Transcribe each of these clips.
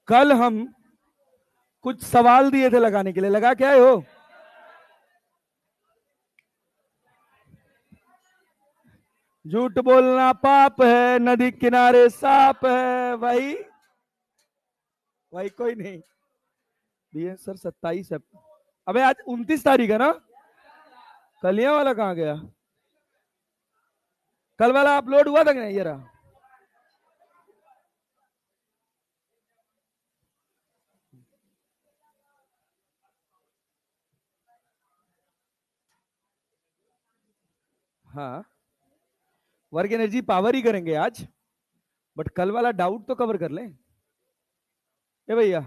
कल हम कुछ सवाल दिए थे लगाने के लिए, लगा क्या है हो? झूठ बोलना पाप है, नदी किनारे सांप है। वही वही कोई नहीं दिए सर। 27 है। अबे आज 29 तारीख है ना? कलिया वाला कहाँ गया? कल वाला अपलोड हुआ था कि नहीं? ये रहा। हाँ, वर्क एनर्जी पावर ही करेंगे आज, बट कल वाला डाउट तो कवर कर लें। ए भैया,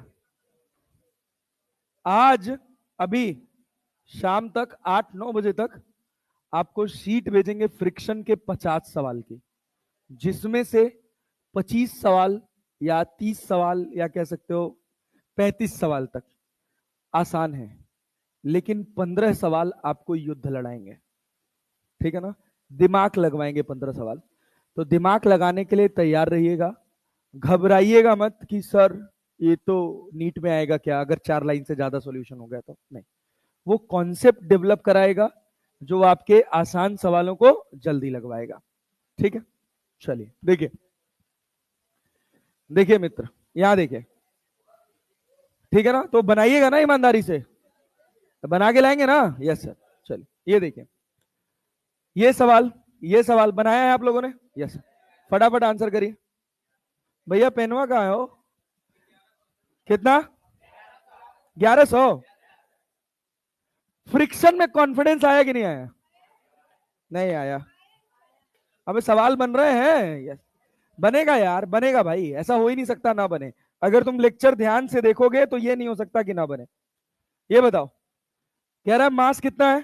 आज अभी शाम तक 8-9 बजे तक आपको शीट भेजेंगे फ्रिक्शन के 50 सवाल की, जिसमें से 25 सवाल या 30 सवाल या कह सकते हो 35 सवाल तक आसान है, लेकिन 15 सवाल आपको युद्ध लड़ाएंगे। ठीक है ना? दिमाग लगवाएंगे 15 सवाल। तो दिमाग लगाने के लिए तैयार रहिएगा। घबराइएगा मत कि सर ये तो नीट में आएगा क्या, अगर 4 लाइन से ज्यादा सॉल्यूशन हो गया तो। नहीं, वो कॉन्सेप्ट डेवलप कराएगा जो आपके आसान सवालों को जल्दी लगवाएगा। ठीक है, चलिए देखिए। देखिए मित्र, यहां देखिए। ठीक है ना? तो बनाइएगा ना ईमानदारी से, तो बना के लाएंगे ना? Yes sir. चलिए ये देखिए, ये सवाल बनाया है आप लोगों ने? यस। फटाफट आंसर करिए। भैया पेनवा कहाँ है हो? कितना? 1100। फ्रिक्शन में कॉन्फिडेंस आया कि नहीं आया? नहीं आया। अबे सवाल बन रहे हैं। यस, बनेगा यार, बनेगा भाई, ऐसा हो ही नहीं सकता ना बने। अगर तुम लेक्चर ध्यान से देखोगे तो ये नहीं हो सकता कि ना बने। ये बताओ, कह रहा है मास कितना है?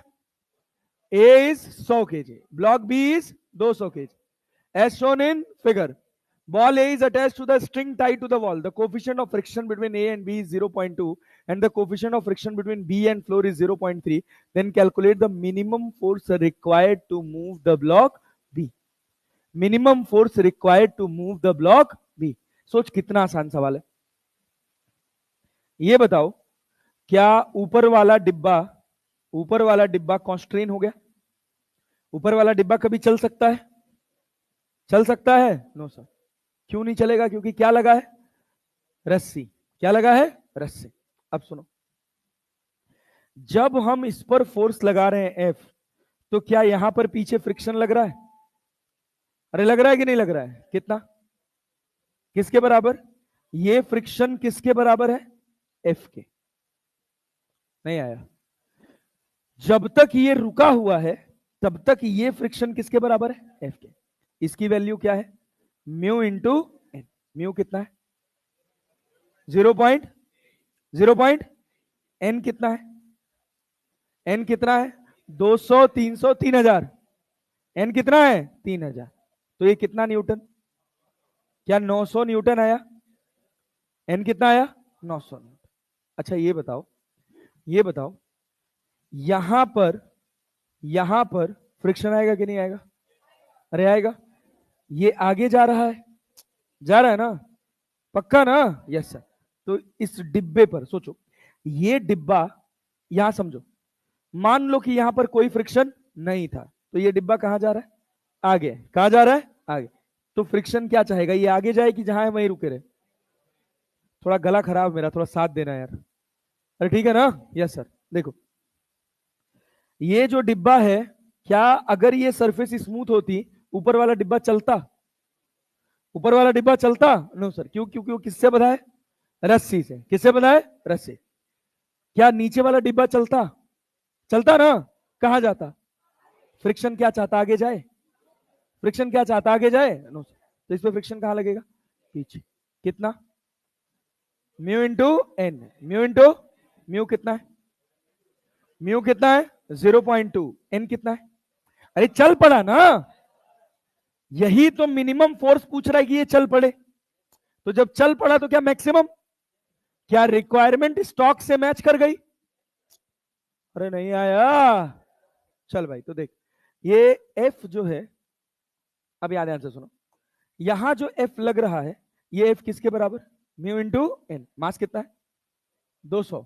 A is 100 kg, block B is 200 kg, as shown in figure. Ball A is attached to the string tied to the wall. The coefficient of friction between A and B is 0.2 and the coefficient of friction between B and floor is 0.3. Then calculate the minimum force required to move the block B. Minimum force required to move the block B. सोच कितना आसान सवाल है। ये बताओ, क्या ऊपर वाला डिब्बा कॉन्स्ट्रेन हो गया? ऊपर वाला डिब्बा कभी चल सकता है? चल सकता है? No sir. क्यों नहीं चलेगा? क्योंकि क्या लगा है? रस्सी। क्या लगा है? रस्सी। अब सुनो, जब हम इस पर फोर्स लगा रहे हैं एफ, तो क्या यहां पर पीछे फ्रिक्शन लग रहा है? अरे लग रहा है कि नहीं लग रहा है? कितना? किसके बराबर? ये फ्रिक्शन किसके बराबर है? एफ के। नहीं आया। जब तक ये रुका हुआ है तब तक ये फ्रिक्शन किसके बराबर है? एफ के। इसकी वैल्यू क्या है? Mu into N. म्यू कितना है? 0. एन कितना है? एन कितना है? 200, 300, 3000। एन कितना है? 3000। तो ये कितना न्यूटन? क्या 900 न्यूटन आया? एन कितना आया? 900 न्यूटन। अच्छा ये बताओ, यहां पर फ्रिक्शन आएगा कि नहीं आएगा? अरे आएगा। ये आगे जा रहा है, जा रहा है ना? पक्का ना? Yes sir. तो इस डिब्बे पर सोचो, ये डिब्बा, यहां समझो, मान लो कि यहां पर कोई फ्रिक्शन नहीं था, तो ये डिब्बा कहां जा रहा है? आगे। कहां जा रहा है? आगे। तो फ्रिक्शन क्या चाहेगा? ये आगे जाए कि जहां है वहीं रुके रहे? थोड़ा गला खराब मेरा, थोड़ा साथ देना यार। अरे ठीक है ना? Yes sir. देखो, ये जो डिब्बा है, क्या अगर ये सरफेस स्मूथ होती, ऊपर वाला डिब्बा चलता? ऊपर वाला डिब्बा चलता? No sir. क्यों? क्योंकि वो किससे बंधा है? रस्सी से। किससे बंधा है? रस्सी। क्या नीचे वाला डिब्बा चलता? चलता ना? कहां जाता? फ्रिक्शन क्या चाहता? आगे जाए। फ्रिक्शन क्या चाहता? आगे जाए। No sir. तो इस पे फ्रिक्शन कहां लगेगा? पीछे। कितना? Mu into N. म्यू कितना है? म्यू कितना है? 0.2। एन कितना है? अरे चल पड़ा ना? यही तो मिनिमम फोर्स पूछ रहा है कि ये चल पड़े। तो जब चल पड़ा तो क्या मैक्सिमम? क्या रिक्वायरमेंट स्टॉक से मैच कर गई? अरे नहीं आया। चल भाई, तो देख, ये एफ जो है, अब याद ध्यान से सुनो, यहां जो एफ लग रहा है, ये एफ किसके बराबर? Mu into N. मास कितना है? 200।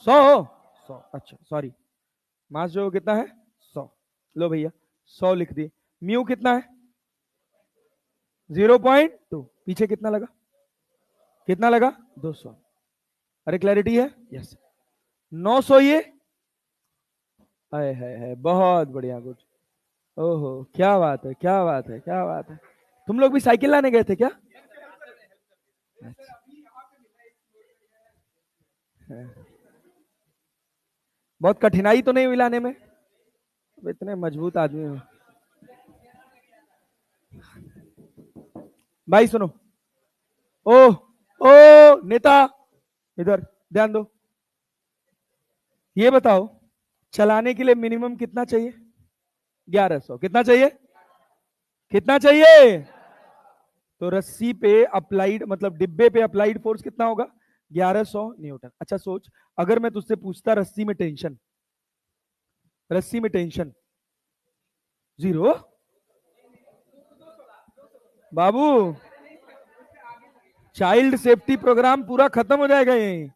100 अच्छा सॉरी, मास जो कितना है? 100। लो भैया 100 लिख दिए। म्यू कितना है? 0.2। पीछे कितना लगा? कितना लगा? 200। अरे क्लैरिटी है? यस। 900 ये है बहुत बढ़िया गुड। ओहो क्या बात है, क्या बात है, क्या बात है। तुम लोग भी साइकिल लाने गए थे क्या? अच्छा। बहुत कठिनाई तो नहीं हुई लाने में? अब इतने मजबूत आदमी हो भाई। सुनो, ओ ओ नेता, इधर ध्यान दो। ये बताओ चलाने के लिए मिनिमम कितना चाहिए? 1100। कितना चाहिए? कितना चाहिए? तो रस्सी पे अप्लाइड मतलब डिब्बे पे अप्लाइड फोर्स कितना होगा? 1100 न्यूटन। अच्छा सोच, अगर मैं तुझसे पूछता रस्सी में टेंशन, रस्सी में टेंशन 0। बाबू चाइल्ड सेफ्टी प्रोग्राम पूरा खत्म हो जाएगा यहीं।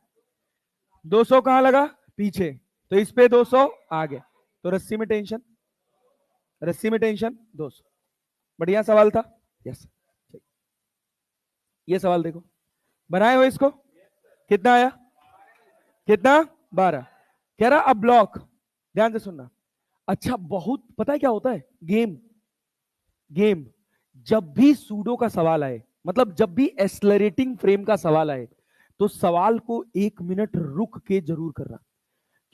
200 कहां लगा? पीछे। तो इस पे 200 आगे। तो रस्सी में टेंशन, रस्सी में टेंशन 200। बढ़िया सवाल था। यस। ये सवाल देखो, बनाए हो इसको। कितना आया? कितना? 12। कह रहा अब ब्लॉक, ध्यान से सुनना। अच्छा बहुत पता है क्या होता है? गेम, गेम जब भी सूडो का सवाल आए, मतलब जब भी एक्सलरेटिंग फ्रेम का सवाल आए, तो सवाल को 1 मिनट रुक के जरूर करना।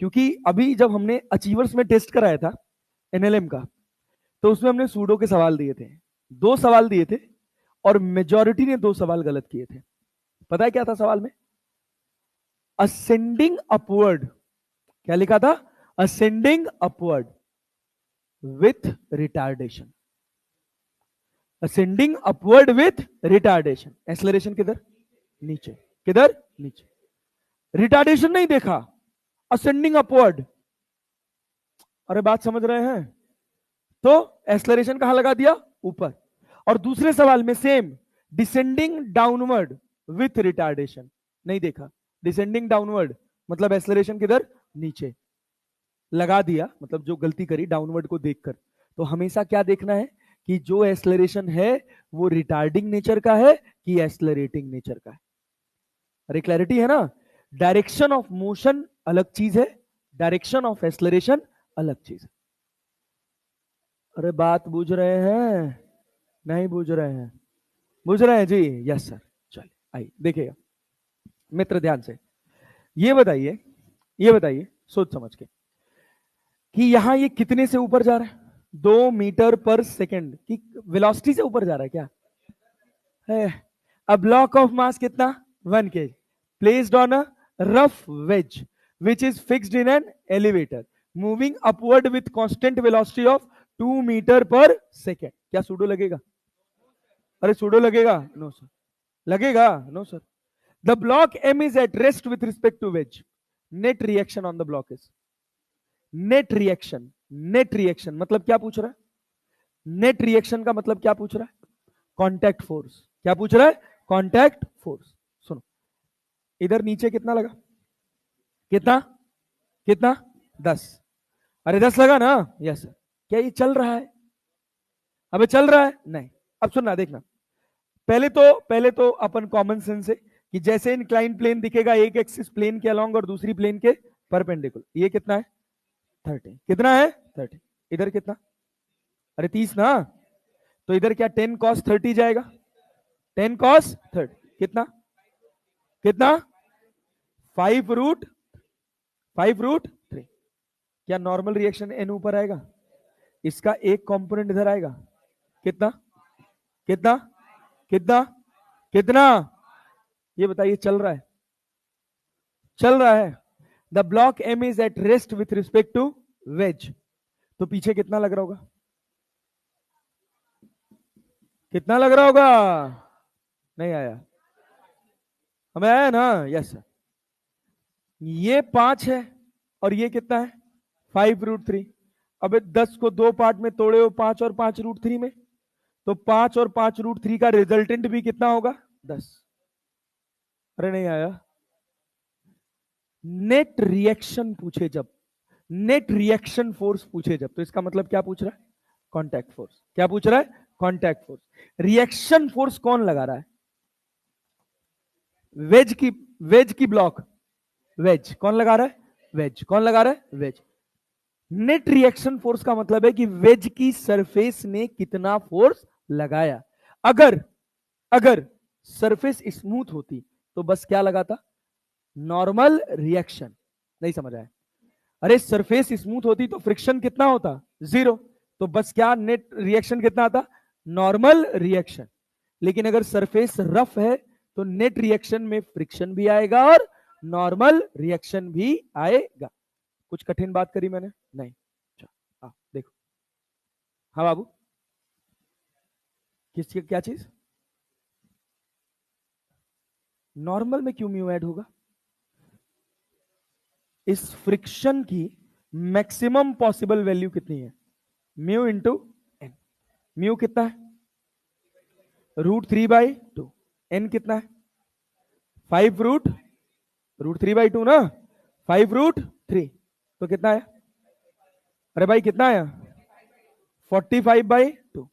क्योंकि अभी जब हमने अचीवर्स में टेस्ट कराया था एनएलएम का, तो उसमें हमने सूडो के सवाल दिए थे। 2 सवाल दिए थे और मेजॉरिटी ने 2 सवाल गलत किए थे। पता है क्या था सवाल में? Ascending upward. क्या लिखा था? Ascending upward with retardation. Ascending upward with retardation. Acceleration किधर? नीचे। किधर? नीचे। रिटार्डेशन नहीं देखा, असेंडिंग अपवर्ड। अरे बात समझ रहे हैं? तो एक्सलरेशन कहां लगा दिया? ऊपर। और दूसरे सवाल में same, descending downward with retardation नहीं देखा। डिसेंडिंग डाउनवर्ड मतलब एक्सलरेशन किधर? नीचे। लगा दिया मतलब जो गलती करी डाउनवर्ड को देखकर। तो हमेशा क्या देखना है कि जो एक्सलरेशन है वो रिटार्डिंग नेचर का है कि एक्सलरेटिंग नेचर का है। अरे क्लैरिटी है ना? डायरेक्शन ऑफ मोशन अलग चीज है, डायरेक्शन ऑफ एक्सलरेशन अलग चीज है। अरे बात बूझ रहे हैं? नहीं बूझ रहे हैं? बूझ रहे हैं जी? Yes sir. चलिए आइए देखिएगा मित्र ध्यान से। ये बताइए, ये बताइए सोच समझ के कि यहां ये कितने से ऊपर जा रहा है? 2 मीटर पर सेकेंड की वेलोसिटी से ऊपर जा रहा है क्या? है। A block of mass कितना? 1 kg placed on a rough wedge which is fixed in an elevator moving upward with constant velocity of 2 metre पर सेकेंड। क्या सूडो लगेगा? अरे सूडो लगेगा? No sir. लगेगा? No sir. The block M is at rest with respect to wedge. Net reaction on the block is, net reaction. Net reaction मतलब क्या पूछ रहा है? नेट रिएक्शन का मतलब क्या पूछ रहा है? Contact force. क्या पूछ रहा है? Contact force. सुनो, इधर नीचे कितना लगा? कितना? कितना? 10। अरे 10 लगा ना? Yes sir. क्या ये चल रहा है? अबे चल रहा है? नहीं। अब सुनना देखना, पहले तो अपन कॉमन सेंस से कि जैसे इंक्लाइन प्लेन दिखेगा एक एक्सिस प्लेन के अलोंग और दूसरी प्लेन के परपेंडिकुलर। ये कितना है? 30। कितना है? 30। इधर कितना? अरे 30 ना? तो इधर क्या 10 cos 30 जाएगा? 10 cos 30 कितना? कितना? 5√3। क्या नॉर्मल रिएक्शन एन ऊपर आएगा? इसका एक कंपोनेंट इधर आएगा। कितना? कितना? कितना? कितना? ये बताइए चल रहा है? चल रहा है। The block M is at rest with respect to wedge. तो पीछे कितना लग रहा होगा? कितना लग रहा होगा? नहीं आया? हमें आया ना? Yes sir. ये 5 है और ये कितना है? 5√3। अब 10 को 2 पार्ट में तोड़े हो, 5 और 5√3 में, तो 5 और 5√3 का रिजल्टेंट भी कितना होगा? 10। अरे नहीं आया। नेट रिएक्शन पूछे जब, नेट रिएक्शन फोर्स पूछे जब, तो इसका मतलब क्या पूछ रहा है? Contact force. क्या पूछ रहा है? Contact force. रिएक्शन फोर्स कौन लगा रहा है? वेज की ब्लॉक, वेज कौन लगा रहा है? वेज कौन लगा रहा है? वेज। नेट रिएक्शन फोर्स का मतलब है कि वेज की सरफेस ने कितना फोर्स लगाया। अगर अगर सरफेस स्मूथ होती तो बस क्या लगाता? Normal reaction. नहीं समझ आया? अरे सरफेस स्मूथ होती तो फ्रिक्शन कितना होता? जीरो। तो बस क्या नेट रिएक्शन कितना आता? Normal reaction. लेकिन अगर सरफेस रफ है तो नेट रिएक्शन में फ्रिक्शन भी आएगा और नॉर्मल रिएक्शन भी आएगा। कुछ कठिन बात करी मैंने? नहीं। अच्छा देखो। हाँ बाबू, किसकी क्या चीज? नॉर्मल में क्यों म्यू ऐड होगा? इस फ्रिक्शन की मैक्सिमम पॉसिबल वैल्यू कितनी है? Mu into N. म्यू कितना है? √3/2। एन कितना है? 5 √3/2 ना, 5 √3 तो कितना है? अरे भाई कितना है? 45/2।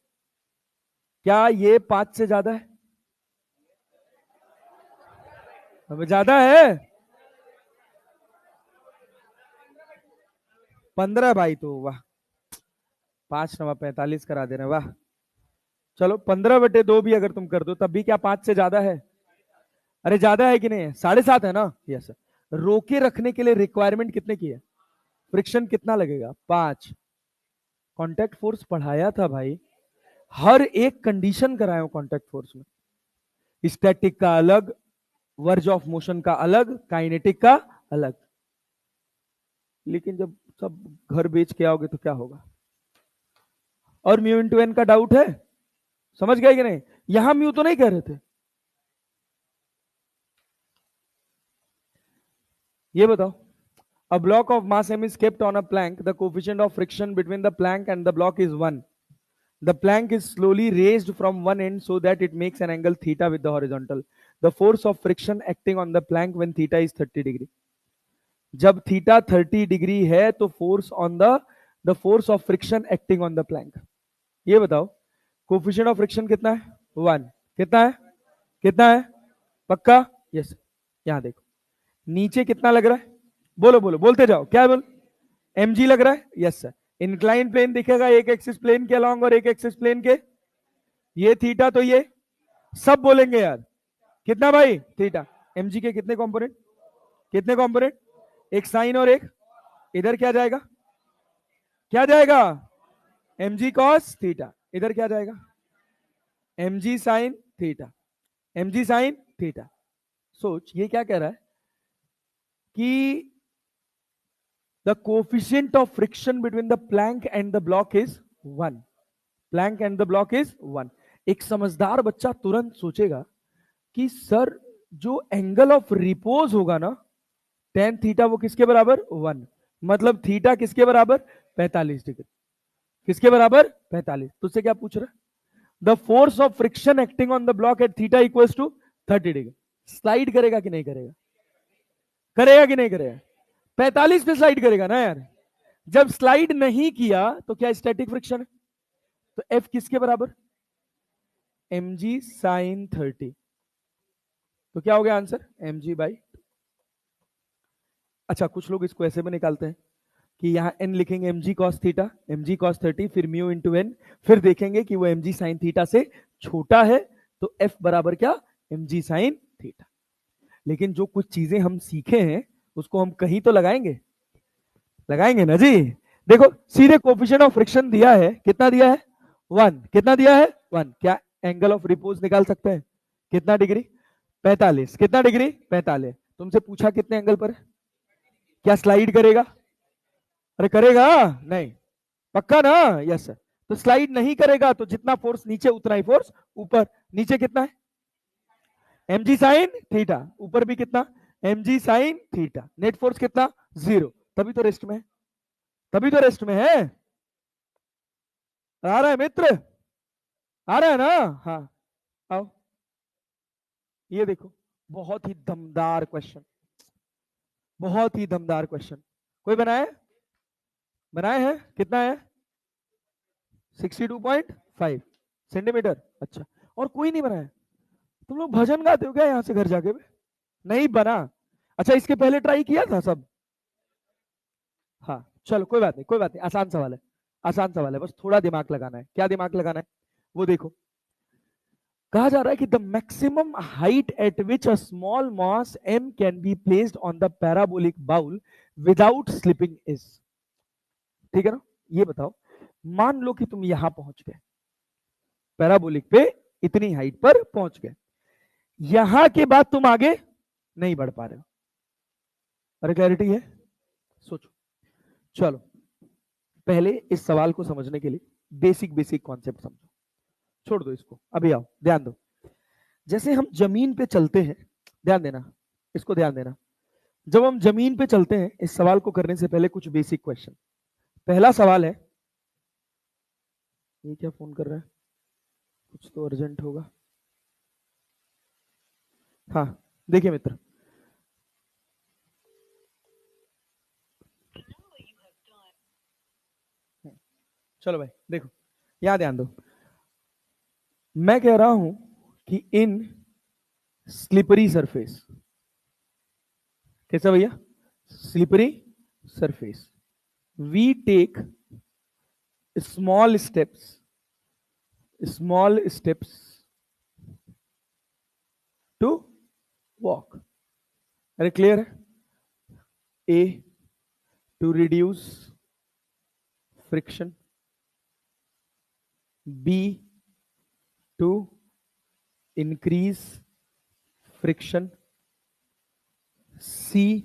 क्या ये 5 से ज्यादा है? अब ज्यादा है। 15 भाई, तो वाह, 5×9 = 45 करा दे रहे हैं, वाह। चलो 15/2 भी अगर तुम कर दो तब भी क्या 5 से ज्यादा है? अरे ज्यादा है कि नहीं है? 7.5 है ना? यस। रोके रखने के लिए रिक्वायरमेंट कितने की है? फ्रिक्शन कितना लगेगा? 5। कांटेक्ट फोर्स पढ़ाया था भाई, हर एक कंडीशन कराया हूं कांटेक्ट फोर्स में। स्टैटिक का अलग, वर्ज ऑफ मोशन का अलग, काइनेटिक का अलग। लेकिन जब सब घर बेच के आओगे तो क्या होगा? और म्यू इंटू एन का डाउट है? समझ गए कि नहीं? यहां म्यू तो नहीं कह रहे थे। ये बताओ, a block of mass m is kept on a plank, the coefficient of friction between the plank and the block is 1. The plank is slowly raised from one end so that it makes an angle theta with the horizontal. The force of friction acting on the plank when theta is 30 degree. जब theta 30 degree है तो force of friction acting on the plank. ये बताओ, coefficient of friction कितना है? 1। कितना है? कितना है? पक्का? यस। यहां देखो, नीचे कितना लग रहा है? बोलो बोलो, बोलते जाओ, क्या बोल? mg लग रहा है? Yes sir. इंक्लाइन प्लेन दिखेगा एक एक्सिस प्लेन के अलॉन्ग और एक एक्सिस प्लेन के, ये थीटा, तो ये सब बोलेंगे यार। कितना भाई? थीटा। mg के कितने कंपोनेंट? कितने कंपोनेंट? एक साइन और एक, इधर क्या जाएगा? क्या जाएगा? mg cos theta. इधर क्या जाएगा? mg sin theta. mg sin theta. सोच, ये क्या कह रहा है कि the coefficient of friction between the plank and the block is 1. plank and the block is 1. एक समझदार बच्चा तुरंत सोचेगा कि सर जो एंगल ऑफ रिपोज होगा ना tan थीटा, वो किसके बराबर? 1। मतलब थीटा किसके बराबर? 45 डिग्री। किसके बराबर? 45। तुझसे क्या पूछ रहा है? The force of friction acting on the block at theta equals to 30 degree. Slide करेगा कि नहीं करेगा? करेगा कि नहीं करेगा? 45 पे स्लाइड करेगा ना यार। जब स्लाइड नहीं किया तो क्या स्टैटिक फ्रिक्शन है? तो एफ किसके बराबर? mg sin 30। तो क्या हो गया आंसर? mg/2। अच्छा, कुछ लोग इसको ऐसे में निकालते हैं कि यहां n लिखेंगे mg cos theta, mg cos 30, फिर म्यू इंटू एन, फिर देखेंगे कि वो mg sin थीटा से छोटा है तो f बराबर क्या? mg sin theta. लेकिन जो कुछ चीजें हम सीखे हैं उसको हम कहीं तो लगाएंगे, लगाएंगे ना जी। देखो, सीधे कोफिशिएंट ऑफ फ्रिक्शन दिया है, कितना दिया है? 1। कितना दिया है? 1। क्या एंगल ऑफ रिपोज निकाल सकते हैं? कितना डिग्री? 45। कितना डिग्री? 45। तुमसे पूछा कितने एंगल पर है? क्या स्लाइड करेगा? अरे करेगा नहीं? पक्का ना? Yes sir. तो स्लाइड नहीं करेगा तो जितना फोर्स नीचे उतना ही फोर्स ऊपर। नीचे कितना है? mg sine theta. ऊपर भी कितना? mg sine theta. Net force कितना? 0। तभी तो रेस्ट में है, तभी तो रेस्ट में है। आ रहा है मित्र? आ रहा है ना? हाँ आओ, ये देखो, बहुत ही दमदार क्वेश्चन, बहुत ही दमदार क्वेश्चन। कोई बनाए? बनाए हैं? कितना है? 62.5 सेंटीमीटर। अच्छा, और कोई नहीं बनाया? तुम लोग भजन गाते हो क्या यहां से घर जाके भी? नहीं बना? अच्छा, इसके पहले ट्राई किया था सब? हाँ, चलो कोई बात नहीं, कोई बात नहीं, आसान सवाल है, आसान सवाल है, बस थोड़ा दिमाग लगाना है। क्या दिमाग लगाना है वो देखो। कहा जा रहा है कि the maximum height at which a small mass m can be placed on the parabolic bowl without slipping is. ठीक है ना? ये बताओ, मान लो कि तुम यहां पहुंच गए, पैराबोलिक पे इतनी हाइट पर पहुंच गए, यहां के बाद तुम आगे नहीं बढ़ पा रहे हो। अरे क्लैरिटी है? सोचो। चलो, पहले इस सवाल को समझने के लिए बेसिक बेसिक कॉन्सेप्ट समझो। छोड़ दो इसको, अभी आओ, ध्यान दो। जैसे हम जमीन पे चलते हैं, ध्यान देना, इसको ध्यान देना। जब हम जमीन पे चलते हैं, इस सवाल को करने से पहले कुछ बेसिक क्वेश्चन। पहला सवाल है, ये क्या फोन कर रहा है? कुछ तो अर्जेंट होगा। हाँ, देखिए मित्र, चलो भाई देखो, यहां ध्यान दो। मैं कह रहा हूं कि इन स्लिपरी सरफेस, कैसा भैया? Slippery surface, we take small steps to walk. अरे क्लियर है? A, to reduce friction, B, to increase friction, C,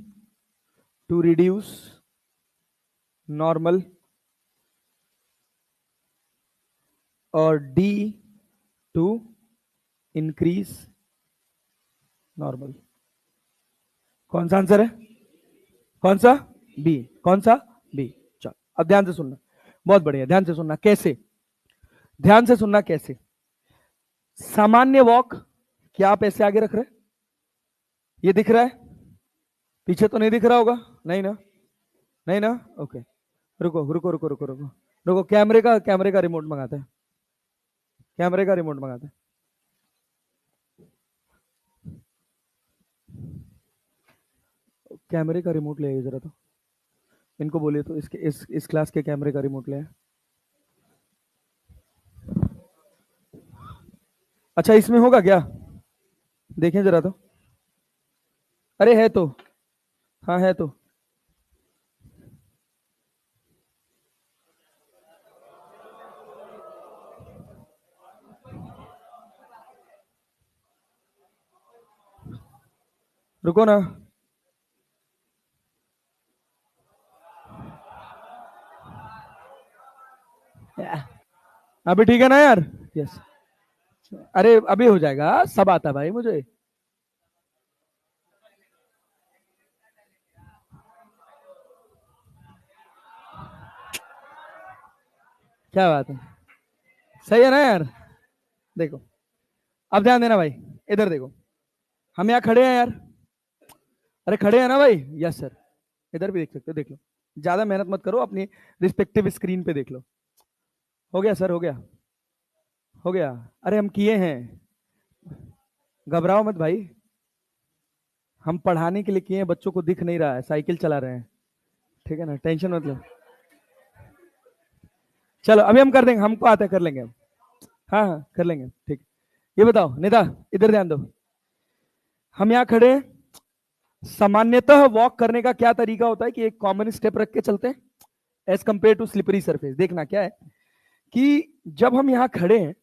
to reduce normal, और D, to increase normal। कौन सा आंसर है? कौन सा? बी। कौन सा? बी। चलो अब ध्यान से सुनना, बहुत बढ़िया, ध्यान से सुनना। कैसे? ध्यान से सुनना कैसे। सामान्य वॉक, क्या आप ऐसे आगे रख रहे हैं? ये दिख रहा है? पीछे तो नहीं दिख रहा होगा? नहीं ना? नहीं ना? ओके, रुको रुको रुको रुको रुको रुको, कैमरे का रिमोट मंगाते हैं, कैमरे का रिमोट मंगाते हैं। कैमरे का रिमोट ले आइए जरा, तो इनको बोलिए तो इसके इस क्लास के कैमरे का रिमोट ले आए। अच्छा, इसमें होगा क्या? देखें जरा तो। अरे है तो, हाँ है तो। रुको ना, अभी ठीक है ना यार? यस। अरे अभी हो जाएगा, सब आता भाई मुझे। क्या बात है, सही है ना यार? देखो, अब ध्यान देना भाई, इधर देखो, हम यहाँ खड़े हैं यार। अरे खड़े हैं ना भाई? Yes sir. इधर भी देख सकते हो, देख लो, ज्यादा मेहनत मत करो, अपनी रिस्पेक्टिव स्क्रीन पे देख लो। हो गया सर, हो गया, हो गया। अरे हम किए हैं, घबराओ मत भाई, हम पढ़ाने के लिए किए हैं, बच्चों को दिख नहीं रहा है, साइकिल चला रहे हैं, ठीक है ना? टेंशन मत लो। चलो अभी हम कर देंगे, हमको आता है, कर लेंगे हम। हाँ हाँ कर लेंगे, ठीक। ये बताओ निदा, इधर ध्यान दो, हम यहाँ खड़े हैं, सामान्यतः वॉक करने का क्या तरीका होता है कि एक कॉमन स्टेप रख के चलते हैं as compare to slippery surface. देखना क्या है कि जब हम यहाँ खड़े हैं,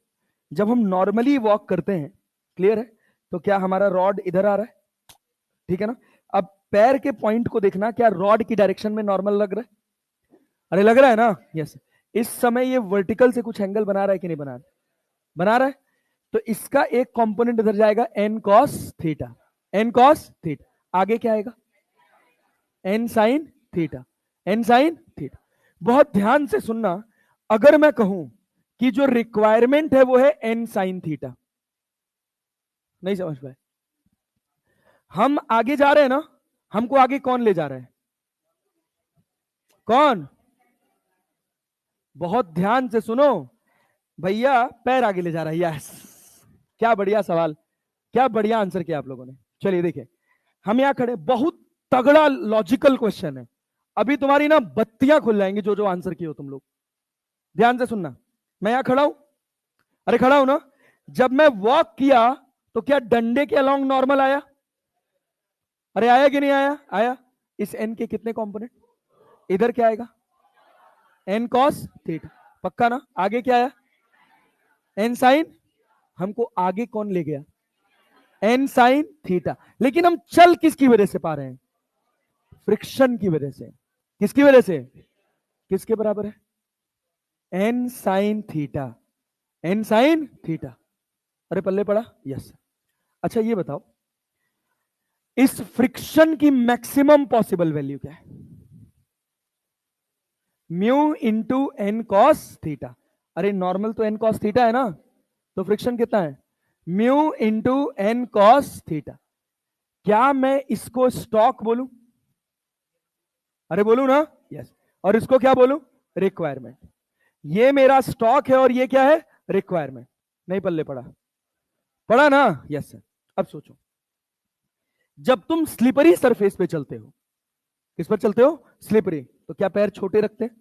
जब हम नॉर्मली वॉक करते हैं, क्लियर है, तो क्या हमारा रॉड इधर आ रहा है? ठीक है ना? अब पैर के पॉइंट को देखना, क्या रॉड की डायरेक्शन में नॉर्मल लग रहा है? अरे लग रहा है ना? यस। इस समय ये वर्टिकल से कुछ एंगल बना रहा है कि नहीं बना रहा? बना रहा है। तो इसका एक कंपोनेंट इधर जाएगा N cos theta, N cos theta. आगे क्या आएगा? N sine theta, N sine theta. बहुत ध्यान से सुनना, अगर मैं कहूं कि जो रिक्वायरमेंट है वो है एन साइन थीटा, नहीं समझ पाए? हम आगे जा रहे हैं ना, हमको आगे कौन ले जा रहा है? कौन? बहुत ध्यान से सुनो भैया, पैर आगे ले जा रहा है। यस, क्या बढ़िया सवाल, क्या बढ़िया आंसर किया आप लोगों ने। चलिए देखिए, हम यहां खड़े, बहुत तगड़ा लॉजिकल क्वेश्चन है। अभी तुम्हारी ना बत्तियां खुल जाएंगी जो जो आंसर किए हो तुम लोग। ध्यान से सुनना, मैं यहां खड़ा हूं, अरे खड़ा हूं ना, जब मैं वॉक किया तो क्या डंडे के अलोंग नॉर्मल आया? अरे आया कि नहीं आया? आया। इस एन के कितने कंपोनेंट? इधर क्या आएगा? N cos theta. पक्का ना? आगे क्या आया? N sine. हमको आगे कौन ले गया? N sine theta. लेकिन हम चल किसकी वजह से पा रहे हैं? फ्रिक्शन की वजह से। किसकी वजह से? किसके बराबर है? N sine theta. N sine theta. अरे पल्ले पड़ा? यस। अच्छा ये बताओ, इस फ्रिक्शन की मैक्सिमम पॉसिबल वैल्यू क्या है? Mu into N cos theta. अरे नॉर्मल तो एन कॉस थीटा है ना, तो फ्रिक्शन कितना है? Mu into N cos theta. क्या मैं इसको स्टॉक बोलूं? अरे बोलूं ना? यस। और इसको क्या बोलूं? रिक्वायरमेंट। ये मेरा स्टॉक है और ये क्या है? रिक्वायरमेंट। नहीं पल्ले पड़ा? पड़ा ना? Yes sir. अब सोचो, जब तुम स्लिपरी सरफेस पे चलते हो, किस पर चलते हो? स्लिपरी, तो क्या पैर छोटे रखते हैं?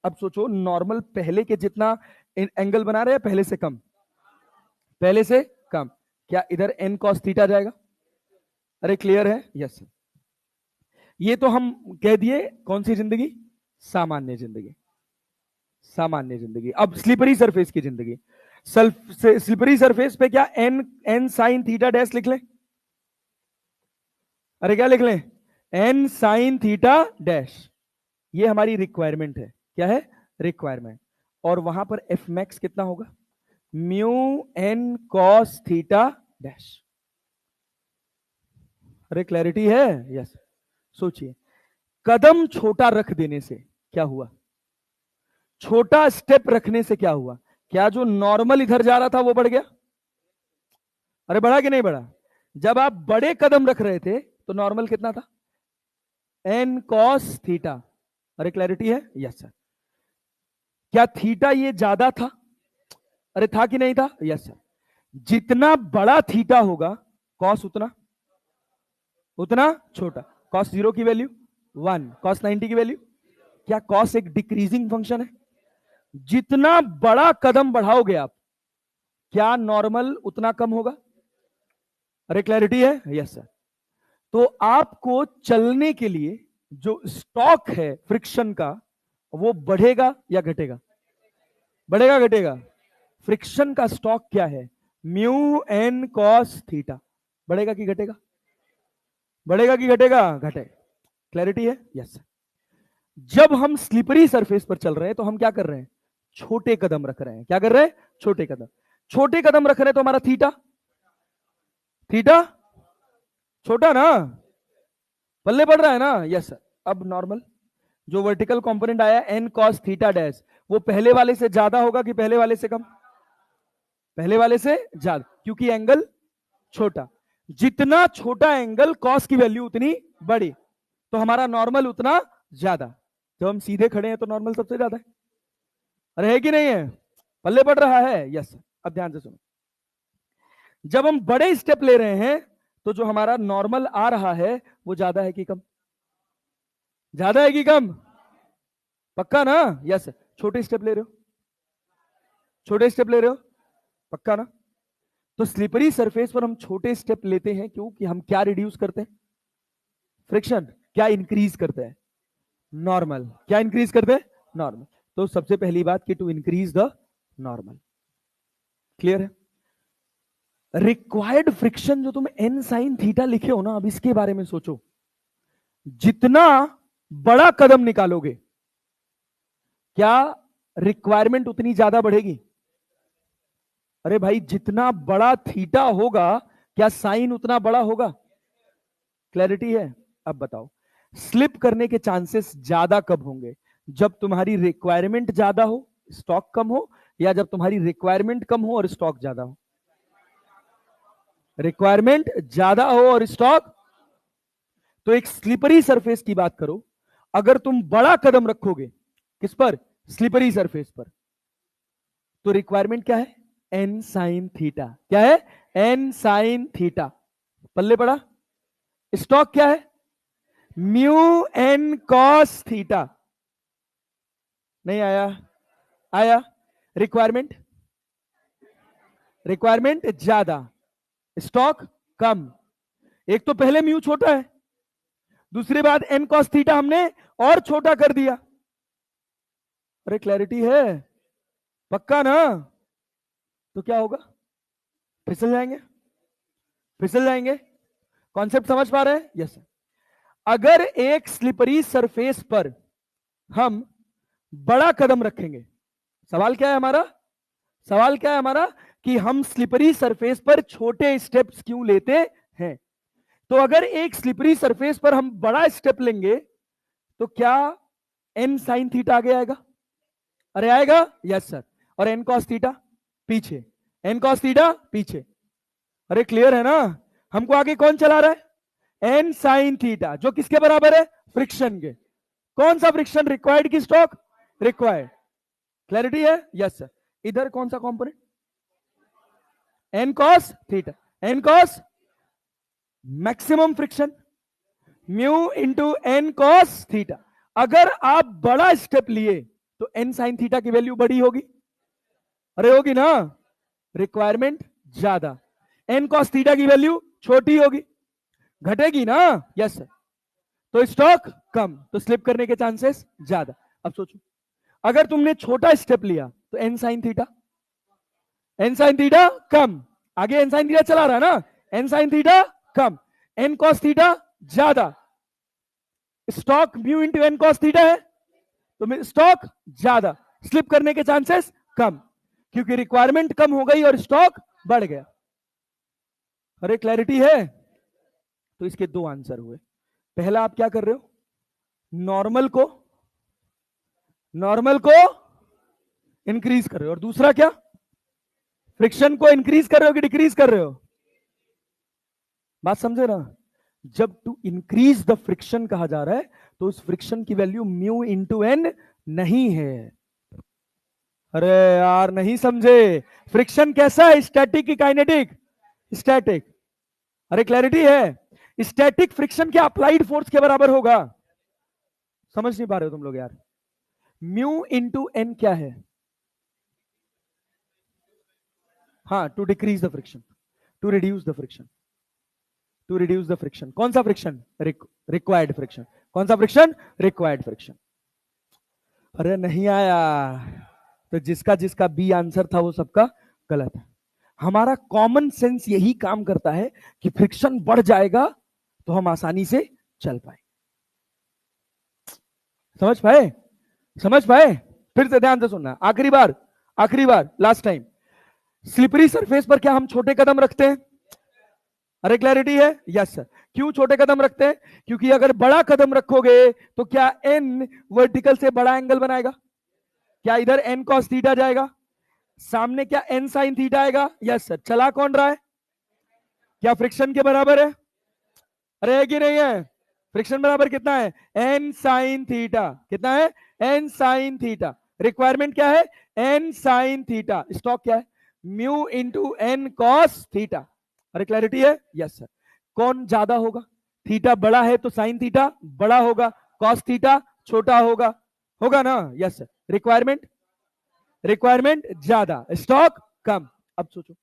अब सोचो, नॉर्मल पहले के जितना एंगल बना रहे हैं, पहले से कम? पहले से कम। क्या इधर एन कॉस थीटा जाएगा? अरे क्लियर है? यस। ये तो हम कह दिए कौन सी जिंदगी? सामान्य जिंदगी। सामान्य जिंदगी। अब स्लिपरी सरफेस की जिंदगी, स्लिपरी सरफेस पे क्या N N sine theta dash लिख लें? अरे क्या लिख लें? N sine theta dash. ये हमारी रिक्वायरमेंट है। क्या है? रिक्वायरमेंट। और वहां पर एफ मैक्स कितना होगा? Mu N cos theta dash. अरे क्लैरिटी है? यस। सोचिए, कदम छोटा रख देने से क्या हुआ? छोटा स्टेप रखने से क्या हुआ? क्या जो नॉर्मल इधर जा रहा था वो बढ़ गया? अरे बढ़ा कि नहीं बढ़ा? जब आप बड़े कदम रख रहे थे तो नॉर्मल कितना था? N cos theta. अरे क्लैरिटी है? Yes sir. क्या थीटा ये ज्यादा था? अरे था कि नहीं था? Yes sir. जितना बड़ा थीटा होगा, कॉस उतना उतना छोटा। कॉस 0 की वैल्यू 1, कॉस 90 की वैल्यू? क्या कॉस एक डिक्रीजिंग फंक्शन है? जितना बड़ा कदम बढ़ाओगे आप, क्या नॉर्मल उतना कम होगा? अरे क्लैरिटी है? Yes sir. तो आपको चलने के लिए जो स्टॉक है फ्रिक्शन का, वो बढ़ेगा या घटेगा? बढ़ेगा घटेगा? फ्रिक्शन का स्टॉक क्या है? Mu N cos theta. बढ़ेगा कि घटेगा? बढ़ेगा कि घटेगा? घटेगा। क्लैरिटी है? Yes sir. जब हम स्लिपरी सरफेस पर चल रहे हैं तो हम क्या कर रहे हैं? छोटे कदम रख रहे हैं। क्या कर रहे हैं? छोटे कदम। छोटे कदम रख रहे हैं तो हमारा थीटा थीटा छोटा ना, पल्ले पड़ रहा है ना? Yes sir. अब नॉर्मल जो वर्टिकल कंपोनेंट आया एन कॉस थीटा डैश, वो पहले वाले से ज्यादा होगा कि पहले वाले से कम? पहले वाले से ज्यादा, क्योंकि एंगल छोटा। जितना छोटा एंगल, कॉस की वैल्यू उतनी बड़ी, तो हमारा नॉर्मल उतना ज्यादा। जब हम सीधे खड़े हैं तो नॉर्मल सबसे ज्यादा है। अरे है कि नहीं है? पल्ले पड़ रहा है? यस। अब ध्यान से सुनो, जब हम बड़े स्टेप ले रहे हैं तो जो हमारा नॉर्मल आ रहा है वो ज्यादा है कि कम? ज्यादा है कि कम? पक्का ना? यस। छोटे स्टेप ले रहे हो? छोटे स्टेप ले रहे हो? पक्का ना? तो स्लिपरी सरफेस पर हम छोटे स्टेप लेते हैं क्योंकि हम क्या रिड्यूस करते हैं? फ्रिक्शन। क्या इंक्रीज करते हैं? नॉर्मल। क्या इंक्रीज करते हैं? नॉर्मल। तो सबसे पहली बात कि to increase the normal. Clear है? रिक्वायर्ड फ्रिक्शन जो तुम एन साइन थीटा लिखे हो ना, अब इसके बारे में सोचो। जितना बड़ा कदम निकालोगे, क्या रिक्वायरमेंट उतनी ज्यादा बढ़ेगी? अरे भाई, जितना बड़ा थीटा होगा, क्या साइन उतना बड़ा होगा? क्लैरिटी है? अब बताओ, स्लिप करने के चांसेस ज्यादा कब होंगे? जब तुम्हारी रिक्वायरमेंट ज्यादा हो, स्टॉक कम हो, या जब तुम्हारी रिक्वायरमेंट कम हो और स्टॉक ज्यादा हो? रिक्वायरमेंट ज्यादा हो और स्टॉक तो एक स्लिपरी सरफेस की बात करो, अगर तुम बड़ा कदम रखोगे किस पर, स्लिपरी सरफेस पर, तो रिक्वायरमेंट क्या है, एन साइन थीटा। क्या है, एन साइन थीटा। पल्ले पड़ा, स्टॉक क्या है, म्यू एन कॉस थीटा। नहीं आया, आया। रिक्वायरमेंट, रिक्वायरमेंट ज्यादा, स्टॉक कम। एक तो पहले म्यू छोटा है, दूसरी बात एन कॉस थीटा हमने और छोटा कर दिया। अरे क्लैरिटी है, पक्का ना? तो क्या होगा, फिसल जाएंगे, फिसल जाएंगे। कॉन्सेप्ट समझ पा रहे हैं? Yes sir. अगर एक स्लिपरी सरफेस पर हम बड़ा कदम रखेंगे, सवाल क्या है हमारा, सवाल क्या है हमारा कि हम स्लिपरी सरफेस पर छोटे स्टेप्स क्यों लेते हैं। तो अगर एक स्लिपरी सरफेस पर हम बड़ा स्टेप लेंगे तो क्या एन साइन थीटा आगे आएगा? अरे आएगा, यस सर। और एन कॉस थीटा पीछे, एन कॉस थीटा पीछे। अरे क्लियर है ना? हमको आगे कौन चला रहा है, एन साइन थीटा, जो किसके बराबर है, फ्रिक्शन के। कौन सा फ्रिक्शन, रिक्वायर्ड की स्टॉक, रिक्वायर्ड। क्लैरिटी है? Yes sir. इधर कौन सा component, N cos theta, N cos maximum friction, mu into N cos theta. अगर आप बड़ा स्टेप लिए तो एन साइन थीटा की वैल्यू बड़ी होगी, अरे होगी ना, रिक्वायरमेंट ज्यादा, एन कॉस थीटा की वैल्यू छोटी होगी, घटेगी ना, यस सर। तो स्टॉक कम, तो स्लिप करने के चांसेस ज्यादा। अब सोचो, अगर तुमने छोटा स्टेप लिया तो N sine theta, N sine theta कम, आगे एन साइन थीटा चला रहा है ना, एन साइन थीटा कम, एन कॉस थीटा ज्यादा। Stock mu into N cos theta है, तो स्टॉक ज्यादा, स्लिप करने के चांसेस कम, क्योंकि रिक्वायरमेंट कम हो गई और स्टॉक बढ़ गया। अरे क्लैरिटी है? तो इसके दो आंसर हुए। पहला आप क्या कर रहे हो, नॉर्मल को इंक्रीज कर रहे हो, और दूसरा क्या, फ्रिक्शन को इंक्रीज कर रहे हो कि डिक्रीज कर रहे हो? बात समझे ना? जब टू इंक्रीज द फ्रिक्शन कहा जा रहा है तो उस फ्रिक्शन की वैल्यू म्यू इंटू एन नहीं है। अरे यार नहीं समझे, फ्रिक्शन कैसा है, स्टैटिक की काइनेटिक, स्टैटिक। अरे क्लैरिटी है, स्टैटिक फ्रिक्शन क्या अप्लाइड फोर्स के बराबर होगा? समझ नहीं पा रहे हो तुम लोग यार। म्यू इंटू एन क्या है, हाँ, to decrease the friction, to reduce the friction, to reduce the friction. कौन सा फ्रिक्शन, रिक्वायर्ड फ्रिक्शन। कौन सा फ्रिक्शन, रिक्वायर्ड फ्रिक्शन। अरे नहीं आया, तो जिसका जिसका बी आंसर था वो सबका गलत है। हमारा कॉमन सेंस यही काम करता है कि फ्रिक्शन बढ़ जाएगा तो हम आसानी से चल पाए। समझ पाए, समझ पाए? फिर से ध्यान से सुनना, आखिरी बार, आखिरी बार, लास्ट टाइम। स्लिपरी सरफेस पर क्या हम छोटे कदम रखते हैं? अरे क्लैरिटी है? Yes sir. क्यों छोटे कदम रखते हैं? क्योंकि अगर बड़ा कदम रखोगे तो क्या एन वर्टिकल से बड़ा एंगल बनाएगा? क्या इधर एन कॉस थीटा जाएगा, सामने क्या एन साइन थीटा आएगा? Yes sir. चला कौन रहा है, क्या फ्रिक्शन के बराबर है? अरे है कि नहीं है? फ्रिक्शन बराबर कितना है, एन साइन थीटा। कितना है, एन साइन थीटा। रिक्वायरमेंट क्या है, एन साइन थीटा। स्टॉक क्या है, mu into N cos theta. अरे क्लैरिटी है? Yes sir. कौन ज्यादा होगा, थीटा बड़ा है तो साइन थीटा बड़ा होगा, कॉस थीटा छोटा होगा, होगा ना? Yes sir. रिक्वायरमेंट, रिक्वायरमेंट ज्यादा, स्टॉक कम। अब सोचो,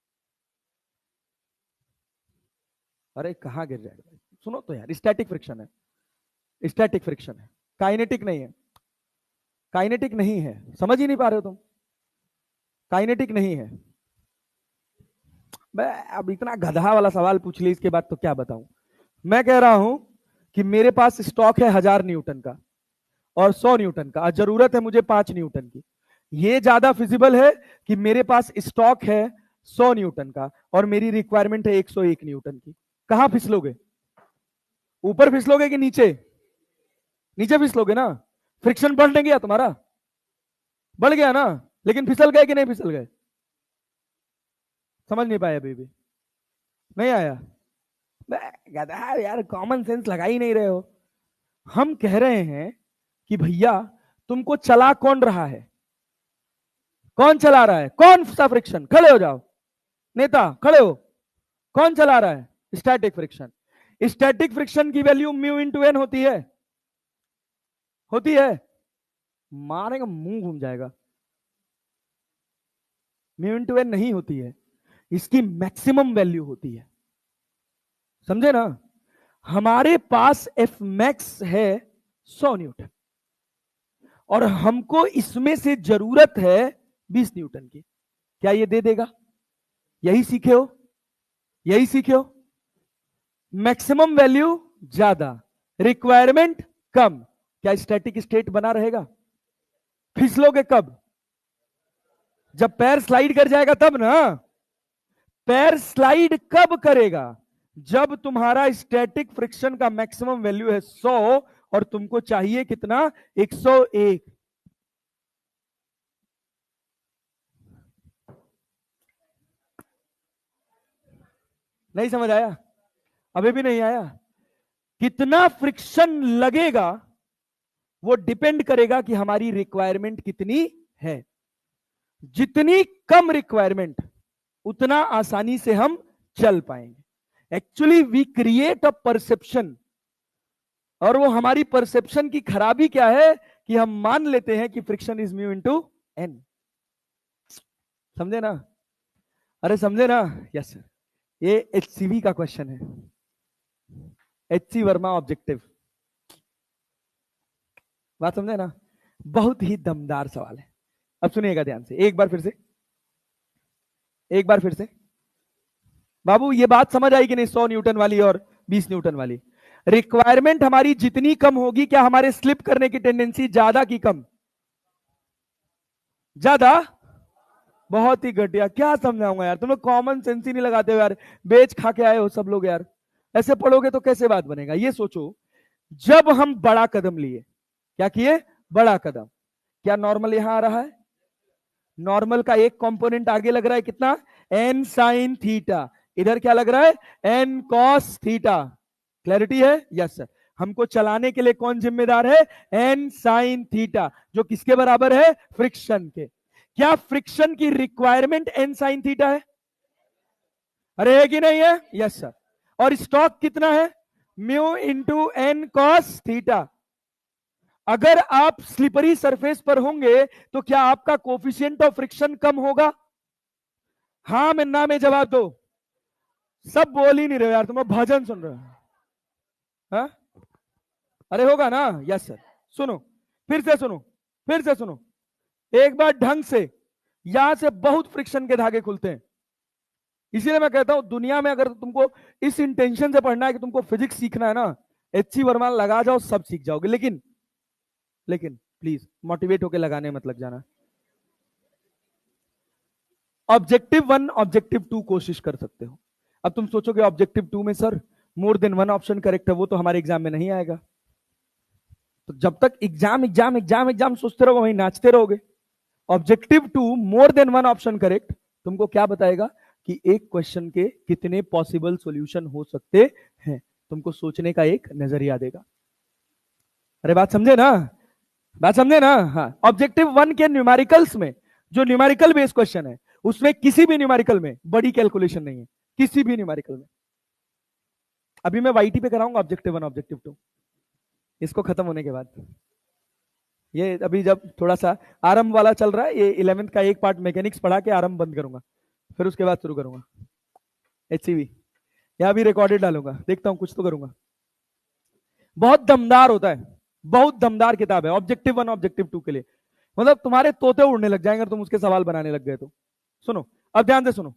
अरे कहां गिर जाएगा, सुनो तो यार, स्टैटिक फ्रिक्शन है, स्टैटिक फ्रिक्शन है, काइनेटिक नहीं है, काइनेटिक नहीं है। समझ ही नहीं पा रहे हो तुम, काइनेटिक नहीं है। मैं अब इतना गधा वाला सवाल पूछ ली, इसके बाद तो क्या बताऊं। मैं कह रहा हूं कि मेरे पास स्टॉक है 1000 न्यूटन का और 100 न्यूटन का, जरूरत है मुझे 5 न्यूटन की। ये ज्यादा फिजिबल है कि मेरे पास स्टॉक है 100 न्यूटन का और मेरी रिक्वायरमेंट है 101 न्यूटन की। कहां फिसलोगे, ऊपर फिसलोगे कि नीचे? नीचे फिसलोगे ना। फ्रिक्शन बढ़ नहीं गया तुम्हारा, बढ़ गया ना, लेकिन फिसल गए कि नहीं फिसल गए? समझ नहीं पाया अभी भी, नहीं आया? मैं कहता है यार कॉमन सेंस लगा ही नहीं रहे हो। हम कह रहे हैं कि भैया तुमको चला कौन रहा है, कौन चला रहा है, कौन सा फ्रिक्शन, खड़े हो जाओ नेता, खड़े हो, कौन चला रहा है, स्टैटिक फ्रिक्शन। स्टैटिक फ्रिक्शन की वैल्यू म्यू इंटू एन होती है, होती है, मारेगा मुंह घूम जाएगा, म्यू इंटू एन नहीं होती है, इसकी मैक्सिमम वैल्यू होती है, समझे ना। हमारे पास एफ मैक्स है 100 न्यूटन और हमको इसमें से जरूरत है 20 न्यूटन की, क्या ये दे देगा? यही सीखे हो, यही सीखे हो। मैक्सिमम वैल्यू ज्यादा, रिक्वायरमेंट कम, क्या स्टैटिक स्टेट बना रहेगा? फिसलोगे कब? जब पैर स्लाइड कर जाएगा तब ना। पैर स्लाइड कब करेगा? जब तुम्हारा स्टैटिक फ्रिक्शन का मैक्सिमम वैल्यू है 100 और तुमको चाहिए कितना? 101। नहीं समझ आया? अभी भी नहीं आया? कितना फ्रिक्शन लगेगा वो डिपेंड करेगा कि हमारी रिक्वायरमेंट कितनी है। जितनी कम रिक्वायरमेंट उतना आसानी से हम चल पाएंगे। Actually we create a perception, और वो हमारी परसेप्शन की खराबी क्या है कि हम मान लेते हैं कि friction is mu into N. समझे ना? अरे समझे ना? Yes sir. ये एचसीवी का क्वेश्चन है, एचसी वर्मा ऑब्जेक्टिव। बात समझे ना? बहुत ही दमदार सवाल है। अब सुनिएगा ध्यान से, एक बार फिर से, एक बार फिर से। बाबू ये बात समझ आई कि नहीं? 100 न्यूटन वाली और 20 न्यूटन वाली। रिक्वायरमेंट हमारी जितनी कम होगी, क्या हमारे स्लिप करने की टेंडेंसी ज्यादा की कम? ज्यादा। बहुत ही घटिया, क्या समझाऊंगा यार, तुम लोग कॉमन सेंस ही नहीं लगाते हो यार। बेच खा के आए हो सब लोग यार, ऐसे पढ़ोगे तो कैसे बात बनेगा? ये सोचो, जब हम बड़ा कदम लिए, क्या किए? बड़ा कदम। क्या नॉर्मल यहां आ रहा है? नॉर्मल का एक कंपोनेंट आगे लग रहा है, कितना? N sine theta. इधर क्या लग रहा है? N cos theta. क्लैरिटी है? Yes sir. हमको चलाने के लिए कौन जिम्मेदार है? एन साइन थीटा, जो किसके बराबर है? फ्रिक्शन के। क्या फ्रिक्शन की रिक्वायरमेंट एन साइन थीटा है? अरे है कि नहीं है? Yes sir. और स्टॉक कितना है? Mu into N cos theta. अगर आप स्लिपरी सरफेस पर होंगे तो क्या आपका कोफिशिएंट ऑफ फ्रिक्शन कम होगा? हाँ में ना में जवाब दो। सब बोल ही नहीं रहे यार, तुम भजन सुन रहे हो? हाँ? अरे होगा ना? Yes sir. सुनो, फिर से सुनो, फिर से सुनो एक बार ढंग से। यहां से बहुत फ्रिक्शन के धागे खुलते हैं, इसीलिए मैं कहता हूं दुनिया में अगर तुमको इस इंटेंशन से पढ़ना है कि तुमको फिजिक्स सीखना है ना, एचसी वर्मा लगा जाओ, सब सीख जाओगे। लेकिन लेकिन प्लीज मोटिवेट होकर लगाने मत लग जाना। ऑब्जेक्टिव 1 ऑब्जेक्टिव 2 कोशिश कर सकते हो। अब तुम सोचोगे ऑब्जेक्टिव 2 में sir more than 1 option correct है, वो तो हमारे एग्जाम में नहीं आएगा। तो जब तक एग्जाम एग्जाम एग्जाम एग्जाम सोचते रहोगे, वहीं नाचते रहोगे। Objective 2 more than 1 option correct तुमको क्या बताएगा कि एक क्वेश्चन के कितने पॉसिबल सॉल्यूशन हो सकते हैं, तुमको सोचने का एक नजरिया देगा। अरे बात समझे ना? बात समझे ना? हाँ। ऑब्जेक्टिव 1 के न्यूमेरिकल्स में, जो न्यूमेरिकल बेस्ड क्वेश्चन है, उसमें किसी भी न्यूमेरिकल में बड़ी कैलकुलेशन नहीं है, किसी भी न्यूमेरिकल में। अभी मैं वाईटी पे कराऊंगा ऑब्जेक्टिव 1 ऑब्जेक्टिव 2, इसको खत्म होने के बाद। ये अभी जब थोड़ा सा आरंभ वाला चल रहा है, ये 11th का एक पार्ट मैकेनिक्स पढ़ा के आरंभ बंद करूंगा, फिर उसके बाद शुरू करूंगा एचसीवी। यहां भी रिकॉर्डेड डालूंगा, देखता हूं कुछ तो करूंगा। बहुत दमदार होता है, बहुत दमदार किताब है ऑब्जेक्टिव 1 ऑब्जेक्टिव 2 के लिए। मतलब तुम्हारे तोते उड़ने लग जाएंगे तुम उसके सवाल बनाने लग गए तो। सुनो, अब ध्यान से सुनो,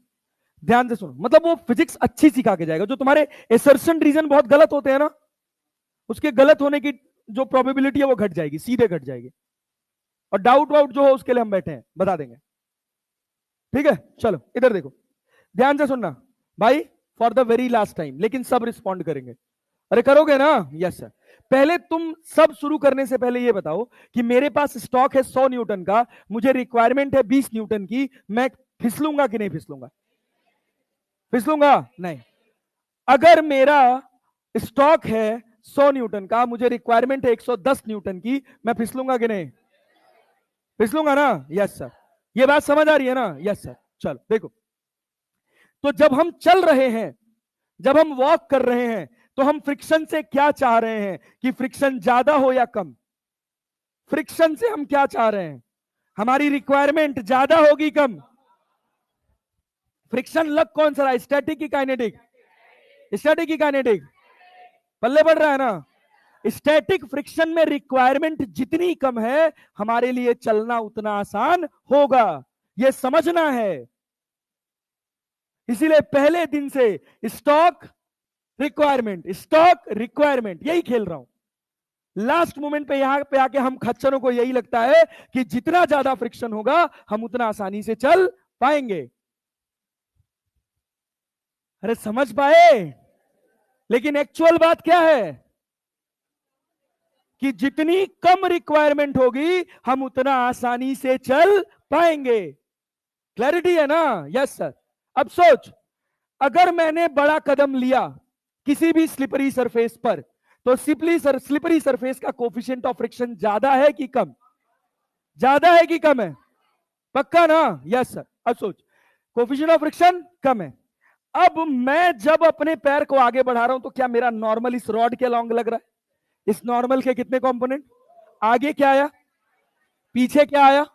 ध्यान से सुनो। मतलब वो फिजिक्स अच्छी सिखा के जाएगा। जो तुम्हारे एसर्शन रीजन बहुत गलत होते हैं ना, उसके गलत होने की जो प्रोबेबिलिटी है वो घट जाएगी, सीधे घट जाएगी। और डाउट वाउट जो हो उसके लिए हम बैठे हैं, बता देंगे। ठीक है? चलो इधर देखो, ध्यान से सुनना भाई, for the very last time, लेकिन सब रिस्पॉन्ड करेंगे। अरे करोगे ना? Yes sir. पहले तुम सब शुरू करने से पहले ये बताओ कि मेरे पास स्टॉक है 100 न्यूटन का, मुझे रिक्वायरमेंट है 20 न्यूटन की, मैं फिसलूंगा कि नहीं फिसलूंगा? फिसलूंगा नहीं। अगर मेरा स्टॉक है 100 न्यूटन का, मुझे रिक्वायरमेंट है 110 न्यूटन की, मैं फिसलूंगा कि नहीं? फिसलूंगा ना? Yes sir. ये बात समझ आ रही है ना? Yes sir. चलो देखो, तो जब हम चल रहे हैं, जब हम वॉक कर रहे हैं, तो हम फ्रिक्शन से क्या चाह रहे हैं? कि फ्रिक्शन ज्यादा हो या कम? फ्रिक्शन से हम क्या चाह रहे हैं? हमारी रिक्वायरमेंट ज्यादा होगी कम? फ्रिक्शन लग कौन सा रहा है, स्टैटिक की काइनेटिक? स्टैटिक की काइनेटिक? पल्ले पड़ रहा है ना? स्टैटिक फ्रिक्शन में रिक्वायरमेंट जितनी कम है, हमारे लिए चलना उतना आसान होगा, यह समझना है। इसीलिए पहले दिन से स्टॉक रिक्वायरमेंट, स्टॉक रिक्वायरमेंट, यही खेल रहा हूं। लास्ट मोमेंट पे यहां पे आके हम खच्चरों को यही लगता है कि जितना ज्यादा फ्रिक्शन होगा हम उतना आसानी से चल पाएंगे। अरे समझ पाए? लेकिन एक्चुअल बात क्या है कि जितनी कम रिक्वायरमेंट होगी हम उतना आसानी से चल पाएंगे। क्लैरिटी है ना? Yes sir. अब सोच, अगर मैंने बड़ा कदम लिया किसी भी स्लिपरी सरफेस पर, तो स्लिपरी सरफेस का कोफिशिएंट ऑफ फ्रिक्शन ज्यादा है कि कम? ज्यादा है कि कम है? पक्का ना? Yes sir. अब सोच, कोफिशिएंट ऑफ फ्रिक्शन कम है। अब मैं जब अपने पैर को आगे बढ़ा रहा हूं, तो क्या मेरा नॉर्मल इस रॉड के अलॉन्ग लग रहा है? इस नॉर्मल के कितने कंपोनेंट? आगे क्या आया, पीछे क्या आया?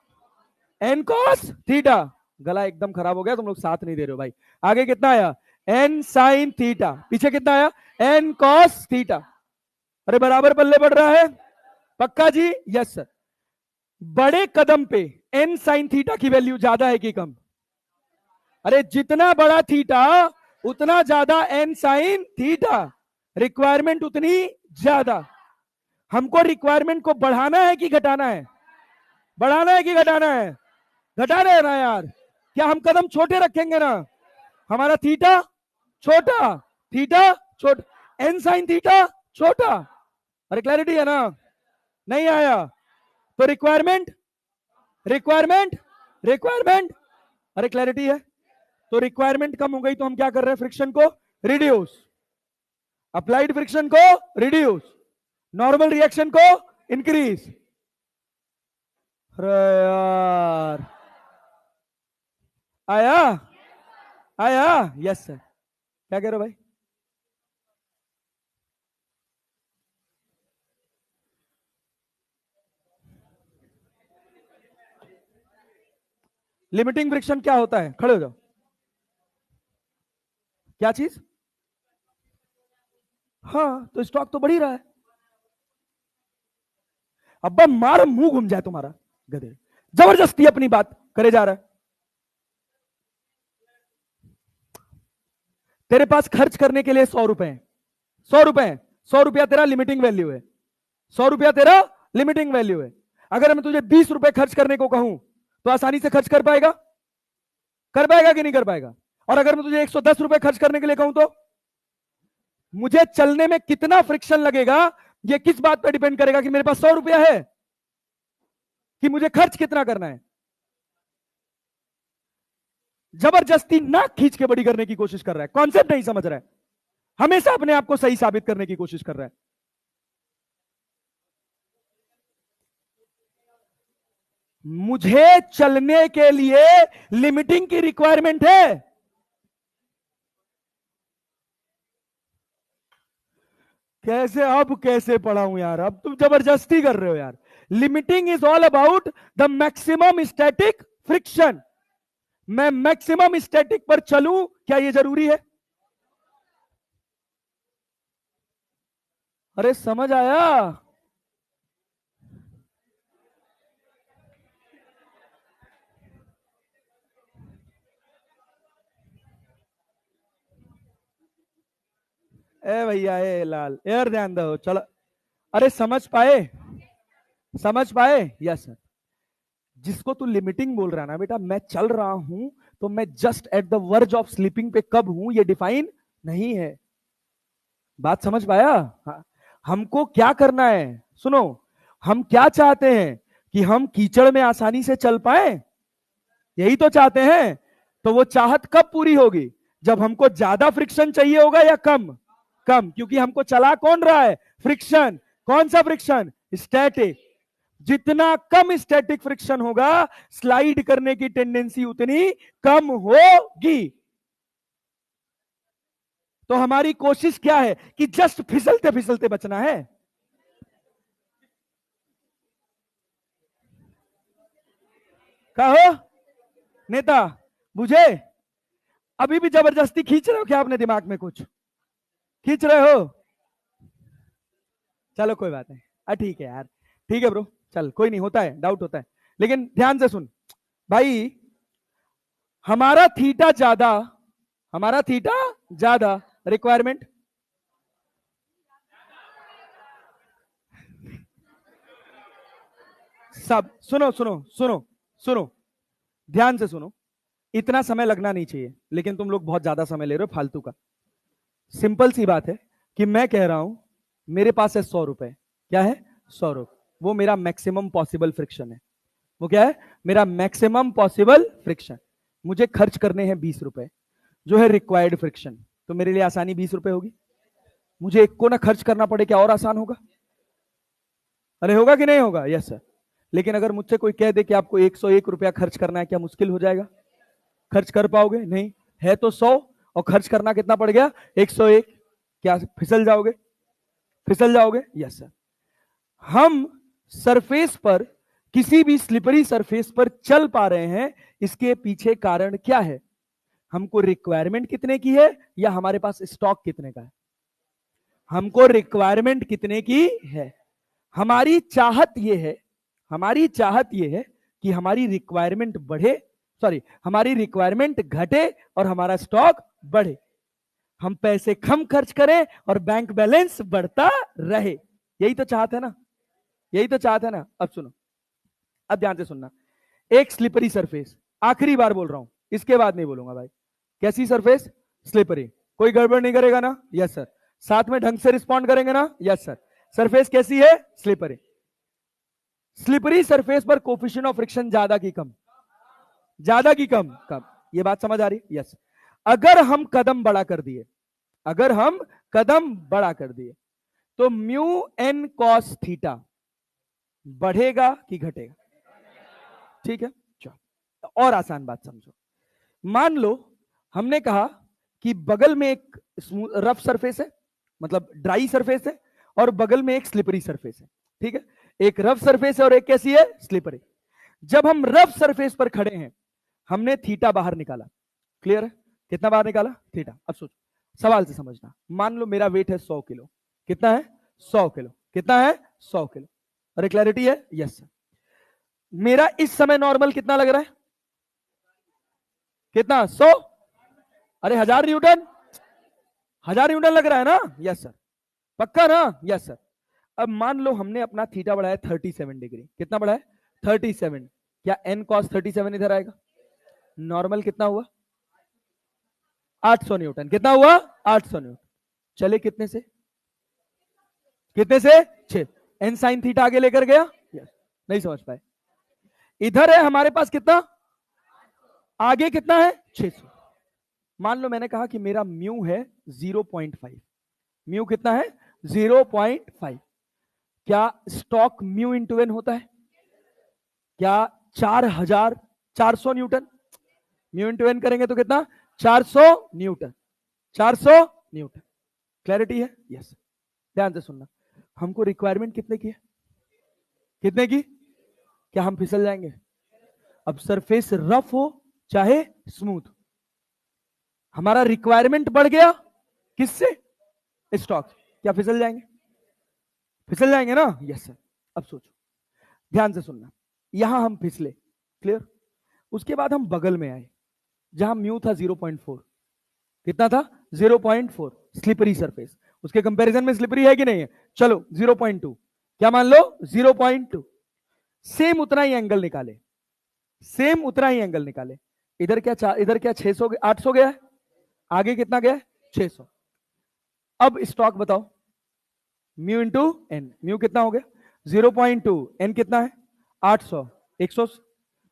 N cos theta. गला एकदम खराब हो गया, तुम लोग साथ नहीं दे रहे हो भाई। आगे कितना आया? N sine theta. पीछे कितना आया? N cos theta. अरे बराबर पल्ले पड़ रहा है? पक्का जी? Yes sir. बड़े कदम पे एन साइन थीटा की वैल्यू ज्यादा है कि कम? अरे जितना बड़ा थीटा उतना ज्यादा एन साइन थीटा, रिक्वायरमेंट उतनी ज्यादा। हमको रिक्वायरमेंट को बढ़ाना है कि घटाना है? बढ़ाना है कि घटाना है? घटाना है ना यार। क्या हम कदम छोटे रखेंगे ना? हमारा थीटा छोटा, थीटा छोटा, एन साइन थीटा छोटा। अरे क्लैरिटी है ना? नहीं आया? तो रिक्वायरमेंट, रिक्वायरमेंट, रिक्वायरमेंट, अरे क्लैरिटी है? तो रिक्वायरमेंट कम हो गई तो हम क्या कर रहे हैं? फ्रिक्शन को रिड्यूस, अप्लाइड फ्रिक्शन को रिड्यूस, नॉर्मल रिएक्शन को इंक्रीज। अरे यार, आया? आया? Yes sir. क्या कह रहे हो भाई? लिमिटिंग फ्रिक्शन क्या होता है? खड़े हो जाओ। क्या चीज? हाँ, तो स्टॉक तो बढ़ ही रहा है। अब्बा मार मुंह घूम जाए तुम्हारा, गधे। जबरदस्ती अपनी बात करे जा रहा है। तेरे पास खर्च करने के लिए 100 रुपए हैं, 100 रुपए हैं, 100 रुपया तेरा लिमिटिंग वैल्यू है, 100 रुपया तेरा लिमिटिंग वैल्यू है। अगर मैं तुझे 20 रुपए खर्च करने को कहूं तो आसानी से खर्च कर पाएगा? कर पाएगा कि नहीं कर पाएगा? और अगर मैं तुझे 110 रुपए खर्च करने के लिए कहूं तो? मुझे चलने में कितना फ्रिक्शन लगेगा यह किस बात पर डिपेंड करेगा कि मेरे पास 100 रुपया है कि मुझे खर्च कितना करना है। जबरदस्ती नाक खींच के बड़ी करने की कोशिश कर रहा है, कॉन्सेप्ट नहीं समझ रहा है, हमेशा अपने आप को सही साबित करने की कोशिश कर रहा है। मुझे चलने के लिए लिमिटिंग की रिक्वायरमेंट है। कैसे, अब कैसे पढ़ाऊं यार? अब तुम जबरदस्ती कर रहे हो यार। Limiting is all about the maximum static friction. मैं मैक्सिमम स्टैटिक पर चलूं, क्या यह जरूरी है? अरे समझ आया? ए भैया, ए लाल, एयर ध्यान दो, चलो। अरे समझ पाए? समझ पाए? Yes sir. जिसको तू लिमिटिंग बोल रहा है ना बेटा, मैं चल रहा हूं तो मैं just at the verge of sleeping पे कब हूं ये डिफाइन नहीं है। बात समझ पाया? हाँ। हमको क्या करना है, सुनो, हम क्या चाहते हैं कि हम कीचड़ में आसानी से चल पाए, यही तो चाहते हैं। तो वो चाहत कब पूरी होगी? जब हमको ज्यादा फ्रिक्शन चाहिए होगा या कम? कम, क्योंकि हमको चला कौन रहा है? फ्रिक्शन। कौन सा फ्रिक्शन? स्टैटिक। जितना कम स्टैटिक फ्रिक्शन होगा, स्लाइड करने की टेंडेंसी उतनी कम होगी। तो हमारी कोशिश क्या है कि जस्ट फिसलते फिसलते बचना है। कहो नेता, बुझे? अभी भी जबरदस्ती खींच रहे हो क्या अपने दिमाग में? कुछ खींच रहे हो? चलो कोई बात नहीं, ठीक है यार, ठीक है ब्रो, चल कोई नहीं, होता है, डाउट होता है। लेकिन ध्यान से सुन भाई, हमारा थीटा ज्यादा, हमारा थीटा ज्यादा, रिक्वायरमेंट सब सुनो सुनो सुनो सुनो, ध्यान से सुनो। इतना समय लगना नहीं चाहिए, लेकिन तुम लोग बहुत ज्यादा समय ले रहे हो फालतू का। सिंपल सी बात है कि मैं कह रहा हूं मेरे पास है 100 रुपए। क्या है? 100 रुपए। वो मेरा मैक्सिमम पॉसिबल फ्रिक्शन है। वो क्या है? मेरा मैक्सिमम पॉसिबल फ्रिक्शन। मुझे खर्च करने हैं 20 रुपए, जो है रिक्वायर्ड फ्रिक्शन। तो मेरे लिए आसानी 20 रुपए होगी। मुझे एक को ना खर्च करना पड़े, क्या और आसान होगा? अरे होगा कि नहीं होगा? Yes sir. लेकिन अगर मुझसे कोई कह दे कि आपको 101 रुपया खर्च करना है, क्या मुश्किल हो जाएगा? खर्च कर पाओगे? नहीं। है तो 100 और खर्च करना कितना पड़ गया? 101। क्या फिसल जाओगे? फिसल जाओगे? Yes sir. हम सरफेस पर, किसी भी स्लिपरी सरफेस पर चल पा रहे हैं, इसके पीछे कारण क्या है? हमको रिक्वायरमेंट कितने की है या हमारे पास स्टॉक कितने का है? हमको रिक्वायरमेंट कितने की है। हमारी चाहत यह है, हमारी चाहत यह है कि हमारी रिक्वायरमेंट बढ़े, सॉरी, हमारी रिक्वायरमेंट घटे और हमारा स्टॉक बढ़े। हम पैसे कम खर्च करें और बैंक बैलेंस बढ़ता रहे। यही तो चाहत है ना, यही तो चाहत है ना। अब सुनो, अब ध्यान से सुनना। एक स्लिपरी सरफेस, आखिरी बार बोल रहा हूं, इसके बाद नहीं बोलूंगा भाई। कैसी सरफेस? स्लिपरी। कोई गड़बड़ नहीं करेगा ना? Yes sir. साथ में ढंग से रिस्पॉन्ड करेंगे ना? Yes sir. सरफेस कैसी है? स्लिपरी। स्लिपरी सरफेस पर कोफिशिएंट ऑफ फ्रिक्शन ज्यादा की कम? ज्यादा की कम? कम। ये बात समझ आ रही है? यस। अगर हम कदम बड़ा कर दिए, अगर हम कदम बड़ा कर दिए, तो म्यू एन कॉस थीटा बढ़ेगा कि घटेगा? ठीक है, चलो और आसान बात समझो। मान लो हमने कहा कि बगल में एक रफ सरफेस है, मतलब ड्राई सरफेस है, और बगल में एक स्लिपरी सरफेस है। ठीक है, एक रफ सरफेस है और एक कैसी है? स्लिपरी। जब हम रफ सरफेस पर खड़े हैं, हमने थीटा बाहर निकाला। क्लियर है? कितना बाहर निकाला? थीटा। अब सोचो, सवाल से समझना। मान लो मेरा वेट है 100 किलो। कितना है? 100 किलो। कितना है? 100 किलो। अरे क्लैरिटी है? Yes sir. मेरा इस समय नॉर्मल कितना लग रहा है? कितना? 100? अरे 1000 न्यूटन, 1000 न्यूटन लग रहा है ना? Yes sir. पक्का ना? Yes sir. अब मान लो हमने अपना थीटा बढ़ाया 37 डिग्री। कितना बढ़ाया? 37। क्या एन कॉस 37 इधर आएगा? नॉर्मल कितना हुआ? 800 न्यूटन। कितना हुआ? 800 न्यूटन। चले कितने से? कितने से? 6। एन साइन थीटा आगे लेकर गया? यस। नहीं समझ पाए? इधर है हमारे पास कितना? आगे कितना है? 600। मान लो मैंने कहा कि मेरा म्यू है 0.5। म्यू कितना है? 0.5। क्या स्टॉक म्यू इंटू एन होता है? क्या 4400 न्यूटन? म्यू इंटू एन करेंगे तो कितना? 400 न्यूटन। 400 न्यूटन। क्लैरिटी है? यस। ध्यान से सुनना, हमको रिक्वायरमेंट कितने की है? कितने की? क्या हम फिसल जाएंगे? अब सरफेस रफ हो चाहे स्मूथ, हमारा रिक्वायरमेंट बढ़ गया किससे? स्टॉक। क्या फिसल जाएंगे? फिसल जाएंगे ना? Yes sir. अब सोचो, ध्यान से सुनना, यहां हम फिसले। क्लियर? उसके बाद हम बगल में आए, जहां म्यू था 0.4। कितना था? 0.4। स्लिपरी सरफेस, उसके कंपैरिजन में स्लिपरी है कि नहीं है? चलो 0.2। क्या मान लो? 0.2। सेम उतना ही एंगल निकाले, सेम उतना ही एंगल निकाले। इधर क्या इधर क्या 600 800 गया है, आगे कितना गया? 600। अब स्टॉक बताओ, म्यू इंटू एन। म्यू कितना हो गया? 0.2। एन कितना है? 800। 100,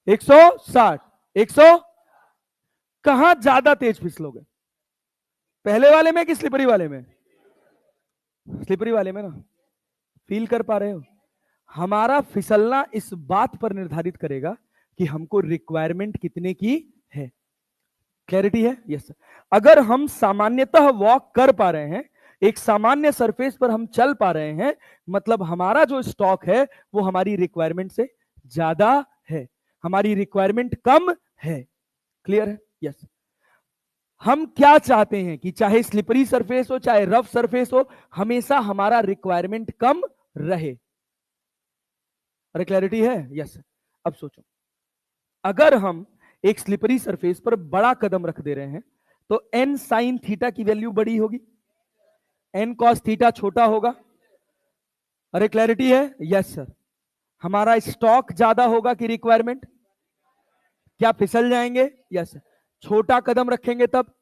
160, 100। कहां ज्यादा तेज फिसलोगे? पहले वाले में कि स्लिपरी वाले में? स्लिपरी वाले में ना। फील कर पा रहे हो? हमारा फिसलना इस बात पर निर्धारित करेगा कि हमको रिक्वायरमेंट कितने की है। क्लैरिटी है? Yes sir. अगर हम सामान्यतः वॉक कर पा रहे हैं, एक सामान्य सरफेस पर हम चल पा रहे हैं, मतलब हमारा जो स्टॉक है वो हमारी रिक्वायरमेंट से ज्यादा है, हमारी रिक्वायरमेंट कम है। क्लियर है? यस। हम क्या चाहते हैं कि चाहे स्लिपरी सरफेस हो चाहे रफ सरफेस हो, हमेशा हमारा रिक्वायरमेंट कम रहे। अरे क्लैरिटी है? यस। अब सोचो, अगर हम एक स्लिपरी सरफेस पर बड़ा कदम रख दे रहे हैं तो एन साइन थीटा की वैल्यू बड़ी होगी, एन कॉस थीटा छोटा होगा। अरे क्लैरिटी है? Yes sir. हमारा स्टॉक ज्यादा होगा कि रिक्वायरमेंट? क्या फिसल जाएंगे? यस। छोटा कदम रखेंगे तब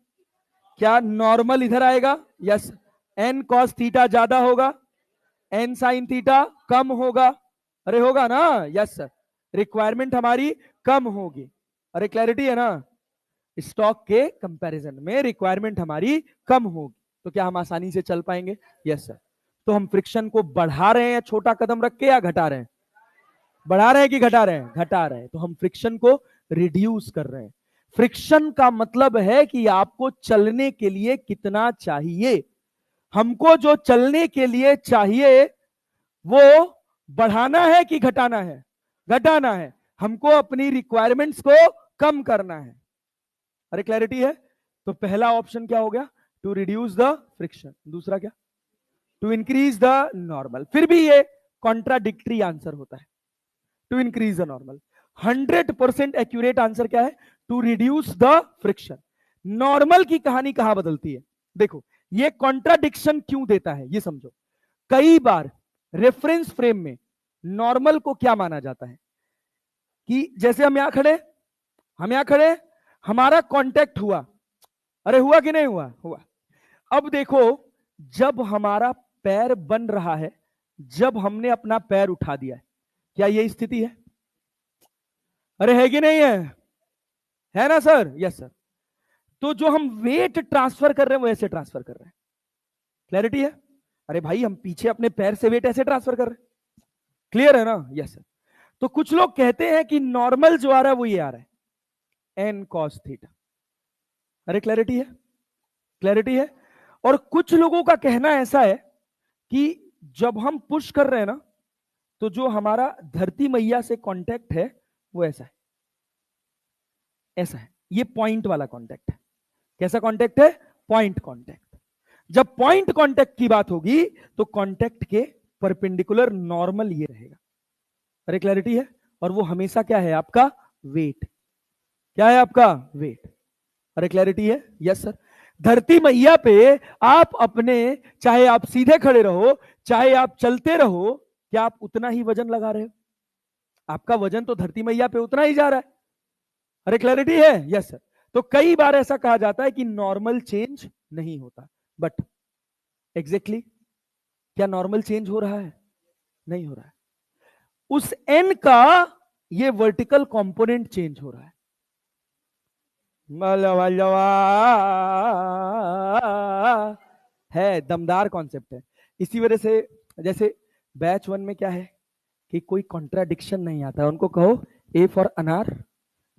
क्या नॉर्मल इधर आएगा? यस। एन कॉस थीटा ज्यादा होगा, एन साइन थीटा कम होगा। अरे होगा ना? Yes sir. रिक्वायरमेंट हमारी कम होगी। अरे क्लैरिटी है ना? स्टॉक के कंपैरिजन में रिक्वायरमेंट हमारी कम होगी, तो क्या हम आसानी से चल पाएंगे? Yes sir. तो हम फ्रिक्शन को बढ़ा रहे हैं छोटा कदम रख के या घटा रहे हैं? बढ़ा रहे हैं कि घटा रहे हैं? घटा रहे हैं। तो हम फ्रिक्शन को रिड्यूस कर रहे हैं। फ्रिक्शन का मतलब है कि आपको चलने के लिए कितना चाहिए। हमको जो चलने के लिए चाहिए वो बढ़ाना है कि घटाना है? घटाना है। हमको अपनी रिक्वायरमेंट्स को कम करना है। अरे क्लैरिटी है? तो पहला ऑप्शन क्या हो गया? To reduce the friction. दूसरा क्या? To increase the normal. फिर भी ये कॉन्ट्राडिक्टरी आंसर होता है। To increase the normal. 100% accurate answer क्या है? To reduce the friction. Normal की कहानी कहां बदलती है? देखो, ये कॉन्ट्राडिक्शन क्यों देता है ये समझो। कई बार रेफरेंस फ्रेम में नॉर्मल को क्या माना जाता है कि जैसे हम यहां खड़े, हम यहां खड़े, हमारा कांटेक्ट हुआ। अरे हुआ कि नहीं हुआ? हुआ। अब देखो, जब हमारा पैर बन रहा है, जब हमने अपना पैर उठा दिया है, क्या यही स्थिति है? अरे है कि नहीं है? है ना सर? Yes sir. तो जो हम वेट ट्रांसफर कर रहे हैं वो ऐसे ट्रांसफर कर रहे हैं। क्लैरिटी है? अरे भाई, हम पीछे अपने पैर से वेट ऐसे ट्रांसफर कर रहे हैं। क्लियर है ना? Yes sir. तो कुछ लोग कहते हैं कि नॉर्मल जो आ रहा है वो ये आ रहा है, एन कॉस थीटा। अरे क्लैरिटी है? क्लैरिटी है? और कुछ लोगों का कहना ऐसा है कि जब हम पुश कर रहे हैं ना, तो जो हमारा धरती मैया से कांटेक्ट है वो ऐसा है, ऐसा है। ये पॉइंट वाला कांटेक्ट है। कैसा कांटेक्ट है? Point contact. जब पॉइंट कांटेक्ट की बात होगी तो कांटेक्ट के परपेंडिकुलर नॉर्मल ये रहेगा। अरे क्लैरिटी है? और वो हमेशा क्या है? आपका वेट। क्या है? आपका वेट। अरे क्लैरिटी है? Yes sir. धरती मैया पे आप अपने, चाहे आप सीधे खड़े रहो चाहे आप चलते रहो, क्या आप उतना ही वजन लगा रहे हो? आपका वजन तो धरती मैया पे उतना ही जा रहा है। अरे क्लैरिटी है? Yes sir. तो कई बार ऐसा कहा जाता है कि नॉर्मल चेंज नहीं होता, बट एग्जैक्टली क्या नॉर्मल चेंज हो रहा है? नहीं हो रहा है। उस एन का ये वर्टिकल कंपोनेंट चेंज हो रहा है। है दमदार कॉन्सेप्ट है। इसी वजह से जैसे बैच 1 में क्या है कि कोई कॉन्ट्राडिक्शन नहीं आता है। उनको कहो ए फॉर अनार,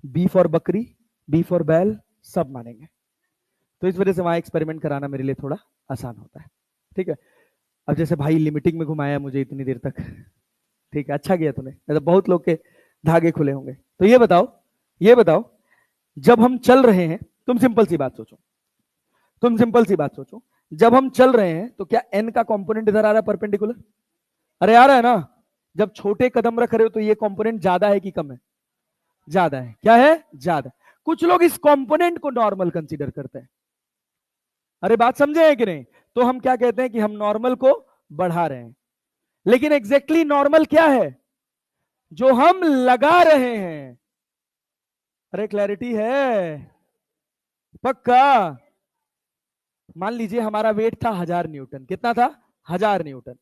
बी फॉर बकरी, बी फॉर बैल, सब मानेंगे। तो इस वजह से वहां एक्सपेरिमेंट कराना मेरे लिए थोड़ा आसान होता है। ठीक है? अब जैसे भाई लिमिटिंग में घुमाया मुझे इतनी देर तक, ठीक है, अच्छा किया तूने, तो बहुत लोग के धागे खुले होंगे। तो ये बताओ, ये बताओ, जब हम चल रहे हैं, तुम सिंपल सी बात सोचो, तुम सिंपल सी बात सोचो, जब हम चल रहे हैं तो क्या एन का कंपोनेंट इधर आ रहा है परपेंडिकुलर? अरे आ रहा है ना? जब छोटे कदम रख रहे हो तो ये कंपोनेंट ज्यादा है कि कम है? ज्यादा है। क्या है? ज्यादा। कुछ लोग इस कंपोनेंट को नॉर्मल कंसीडर करते हैं। अरे बात समझे हैं कि नहीं? तो हम क्या कहते हैं कि हम नॉर्मल को बढ़ा रहे हैं, लेकिन एग्जैक्टली नॉर्मल क्या है? जो हम लगा रहे हैं। अरे क्लैरिटी है? पक्का? मान लीजिए हमारा वेट था 1000 न्यूटन। कितना था? 1000 न्यूटन।